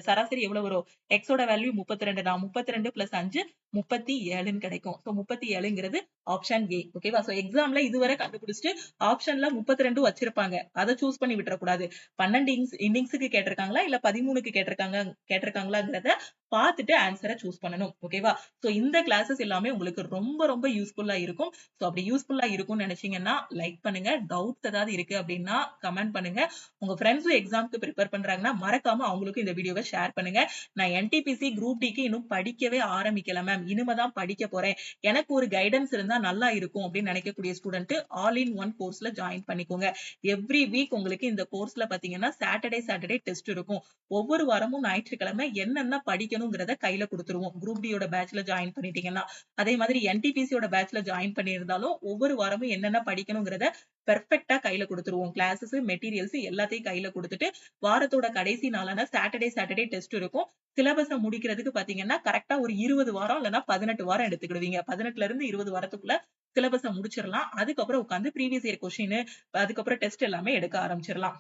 சராசரி எவ்வளவு வரும்? x ஓட வேல்யூ 32 தான். 32 பிளஸ் 5 37ன்னு கிடைக்கும். சோ 37ங்கிறது ஆப்ஷன் A. ஓகேவா? சோ எக்ஸாம்ல இதுவரை கண்டுபிடிச்சிட்டு ஆப்ஷன்ல 32 வச்சிருப்பாங்க. அதை சூஸ் பண்ணி விட்டுறக்கூடாது. 12 இன்னிங்ஸுக்கு கேட்டிருக்காங்களா இல்ல 13க்கு கேட்டிருக்காங்களாங்கிறத பார்த்துட்டு ஆன்சரை சூஸ் பண்ணணும். ஓகேவா? சோ இந்த கிளாஸஸ் எல்லாமே உங்களுக்கு ரொம்ப ரொம்ப யூஸ்ஃபுல்லா இருக்கும். சோ அப்படி யூஸ்ஃபுல்லா இருக்கும்னு நினைச்சீங்கன்னா லைக் பண்ணுங்க. டவுட்ஸ் ஏதாவது இருக்கு அப்படின்னா கமெண்ட் பண்ணுங்க. உங்க ஃப்ரெண்ட்ஸும் எக்ஸாம்க்கு ப்ரிப்பேர் பண்றாங்கன்னா மறக்காம அவங்களுக்கு இந்த வீடியோவை ஷேர் பண்ணுங்க. நான் NTPC குரூப் டிக்கு இன்னும் படிக்கவே ஆரம்பிக்கல மேம். இனிமேதான் படிக்க போறேன். எனக்கு ஒரு கைடன்ஸ் இருந்தா நல்லா இருக்கும் அப்படின்னு நினைக்கக்கூடிய ஸ்டூடெண்ட் ஆல் இன் ஒன் கோர்ஸ்ல ஜாயின் பண்ணிக்கோங்க. எவ்ரி வீக் உங்களுக்கு இந்த கோர்ஸ்ல பாத்தீங்கன்னா சாட்டர்டே டெஸ்ட் இருக்கும். ஒவ்வொரு வாரமும் ஞாயிற்றுக்கிழமை என்னென்ன படிக்கணுங்கிறத கையில கொடுத்துருவோம். குரூப் டியோட பேட்ச்ல ஜாயின் பண்ணிட்டீங்கன்னா. அதே மாதிரி NTPCயோட பேட்ச்ல ஜாயின் பண்ணியிருந்தாலும் ஒவ்வொரு வாரமும் என்னென்ன படிக்கணுங்கிறத பெர்ஃபெக்ட்டா கையில கொடுத்துருவோம். கிளாஸஸ், மெட்டீரியல்ஸ் எல்லாத்தையும் கையில கொடுத்துட்டு வாரத்தோட கடைசி நாளான சாட்டர்டே டெஸ்ட் இருக்கும். சிலபஸ முடிக்கிறதுக்கு பாத்தீங்கன்னா கரெக்டா ஒரு 20 வாரம் இல்லைன்னா 18 வாரம் எடுத்துக்கிடுவீங்க. 18ல இருந்து 20 வாரத்துக்குள்ள சிலபஸ முடிச்சிடலாம். அதுக்கப்புறம் உட்காந்து ப்ரீவியஸ் இயர் கொஸ்டின், அதுக்கப்புறம் டெஸ்ட் எல்லாமே எடுக்க ஆரம்பிச்சிடலாம்.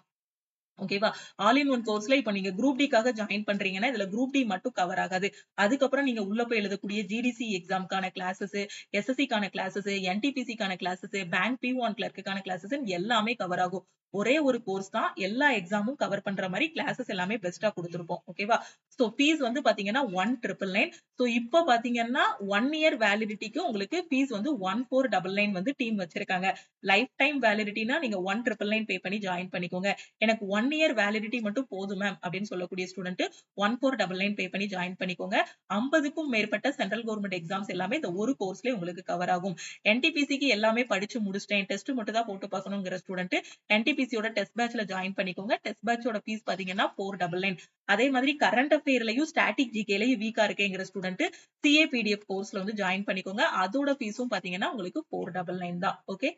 ஓகேவா? ஆல் இன் ஒன் கோர்ஸ்ல இப்ப நீங்க குரூப் டிக்காக ஜாயின் பண்றீங்கன்னா இதுல குரூப் டி மட்டும் கவர் ஆகாது. அதுக்கப்புறம் நீங்க உள்ள போய் எழுதக்கூடிய GDC எக்ஸாம்க்கான கிளாஸஸ், SSCக்கான கிளாஸஸ், NTPCக்கான கிளாஸஸ், பேங்க் P1 கிளர்க்குக்கான கிளாஸஸ் எல்லாமே கவர் ஆகும். ஒரே ஒரு கோர்ஸ் தான் எல்லா எக்ஸாமும் கவர் பண்ற மாதிரி கிளாஸஸ் எல்லாமே பெஸ்டா கொடுத்திருப்போம். ஓகேவா? சோ ஃபீஸ் வந்து பாத்தீங்கன்னா 1999. சோ இப்போ பாத்தீங்கன்னா 1 இயர் வேலிடிட்டிக்கு உங்களுக்கு ஃபீஸ் வந்து 1499 வந்து டீம் வச்சிருக்காங்க. லைஃப் டைம் வேலிடிட்டினா நீங்க 1999 பே பண்ணி ஜாயின் பண்ணிக்கோங்க. எனக்கு 1 இயர் வேலிடிட்டி மட்டும் போதும் மேம் அப்படின்னு சொல்லக்கூடிய ஸ்டூடெண்ட் 1499 பே பண்ணி ஜாயின் பண்ணிக்கோங்க. 50க்கும் மேற்பட்ட சென்ட்ரல் கவர்மெண்ட் எக்ஸாம்ஸ் எல்லாமே இந்த ஒரு கோர்ஸ்லயே உங்களுக்கு கவர் ஆகும். NTPCக்கு எல்லாமே படிச்சு முடிச்சிட்டேன், டெஸ்ட் மட்டும் தான் போட்டு பார்க்கணுங்கிற ஸ்டூடெண்ட் NTPCயோட டெஸ்ட் பேட்ச்ல ஜாயின் பண்ணிக்கோங்க. டெஸ்ட் பேட்சோட ஃபீஸ் பாத்தீங்கன்னா 499. அதே மாதிரி கரண்ட் அஃபேர்லயும் ஸ்டாட்டிக் ஜிகேலயும் வீக்கா இருக்கேங்கிற ஸ்டூடெண்ட் CAPDF கோர்ஸ்ல வந்து ஜாயின் பண்ணிக்கோங்க. அதோட ஃபீஸும் பாத்தீங்கன்னா உங்களுக்கு 499 தான். Okay?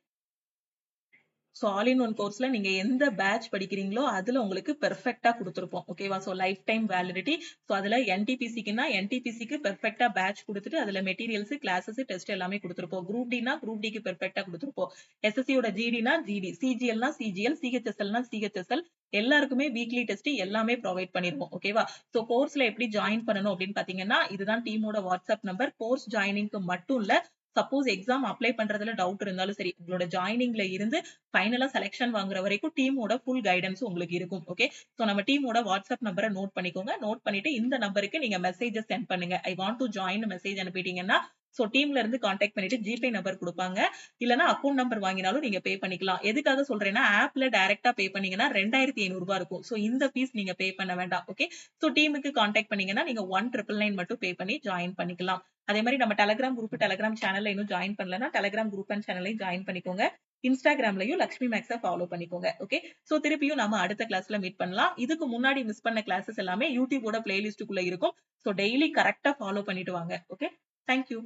So all in one கோர்ஸ்ல நீங்க எந்த பேட்ச் படிக்கிறீங்களோ அதுல உங்களுக்கு பெர்ஃபெக்ட்டா கொடுத்திருப்போம். ஓகேவா? So life time validity. So அதுல NTPCக்குன்னா NTPCக்கு பெர்ஃபெக்ட்டா பேட்ச் கொடுத்துட்டு அதுல மெட்டீரியல்ஸ், கிளாஸஸ், டெஸ்ட் எல்லாமே கொடுத்திருப்போம். குரூப் டினா குரூப் டிக்கு பெர்ஃபெக்ட்டா கொடுத்திருப்போம். SSCயோட GDனா GD, CGLனா CGL, CHSLனா CHSL எல்லாருக்குமே வீக்லி டெஸ்ட் எல்லாமே ப்ரொவைட் பண்ணிருவோம். ஓகேவா? சோ கோர்ஸ்ல எப்படி ஜாயின் பண்ணணும் அப்படின்னு பாத்தீங்கன்னா இதுதான் டீமோட வாட்ஸ்அப் நம்பர். கோர்ஸ் ஜாயினிங்க்கு மட்டும் இல்ல, சப்போஸ் எக்ஸாம் அப்ளை பண்றதுல டவுட் இருந்தாலும் சரி, உங்களோட ஜாயினிங்ல இருந்து ஃபைனலா செலக்ஷன் வாங்குற வரைக்கும் டீமோட ஃபுல் கைடன்ஸ் உங்களுக்கு இருக்கும். ஓகே? சோ நம்ம டீமோட வாட்ஸ்அப் நம்பரை நோட் பண்ணிக்கோங்க. நோட் பண்ணிட்டு இந்த நம்பருக்கு நீங்க மெசேஜஸ் சென்ட் பண்ணுங்க. I want to join message அனுப்பிட்டீங்கன்னா சோ டீம்ல இருந்து கான்டாக்ட் பண்ணிட்டு ஜிபே நம்பர் கொடுப்பாங்க. இல்லனா அக்கவுண்ட் நம்பர் வாங்கினாலும் நீங்க பே பண்ணிக்கலாம். எதுக்காக சொல்றேன்னா ஆப்ல டைரக்டா பே பண்ணீங்கன்னா 2500 ரூபாய் இருக்கும். சோ இந்த ஃபீஸ் நீங்க பே பண்ண வேண்டாம். ஓகே? சோ டீமுக்கு கான்டாக்ட் பண்ணீங்கன்னா நீங்க 1999 மட்டும் பே பண்ணி ஜாயின் பண்ணிக்கலாம். அதே மாதிரி நம்ம டெலிகிராம் குரூப், டெலிகிராம் சேனல்ல இன்னும் ஜாயின் பண்ணலன்னா டெலிகிராம் குரூப் அண்ட் சேனலையும் ஜாயின் பண்ணிக்கோங்க. இன்ஸ்டாகிராம்லயும் லக்ஷ்மி மேக்ஸ ஃபாலோ பண்ணிக்கோங்க. ஓகே? சோ திருப்பியும் நம்ம அடுத்த கிளாஸ்ல மீட் பண்ணலாம். இதுக்கு முன்னாடி மிஸ் பண்ண கிளாஸஸ் எல்லாமே யூடியூபோட பிளேலிஸ்டுக்குள்ள இருக்கும். சோ டெய்லி கரெக்ட்டா ஃபாலோ பண்ணிட்டு வாங்க. ஓகே? Thank you.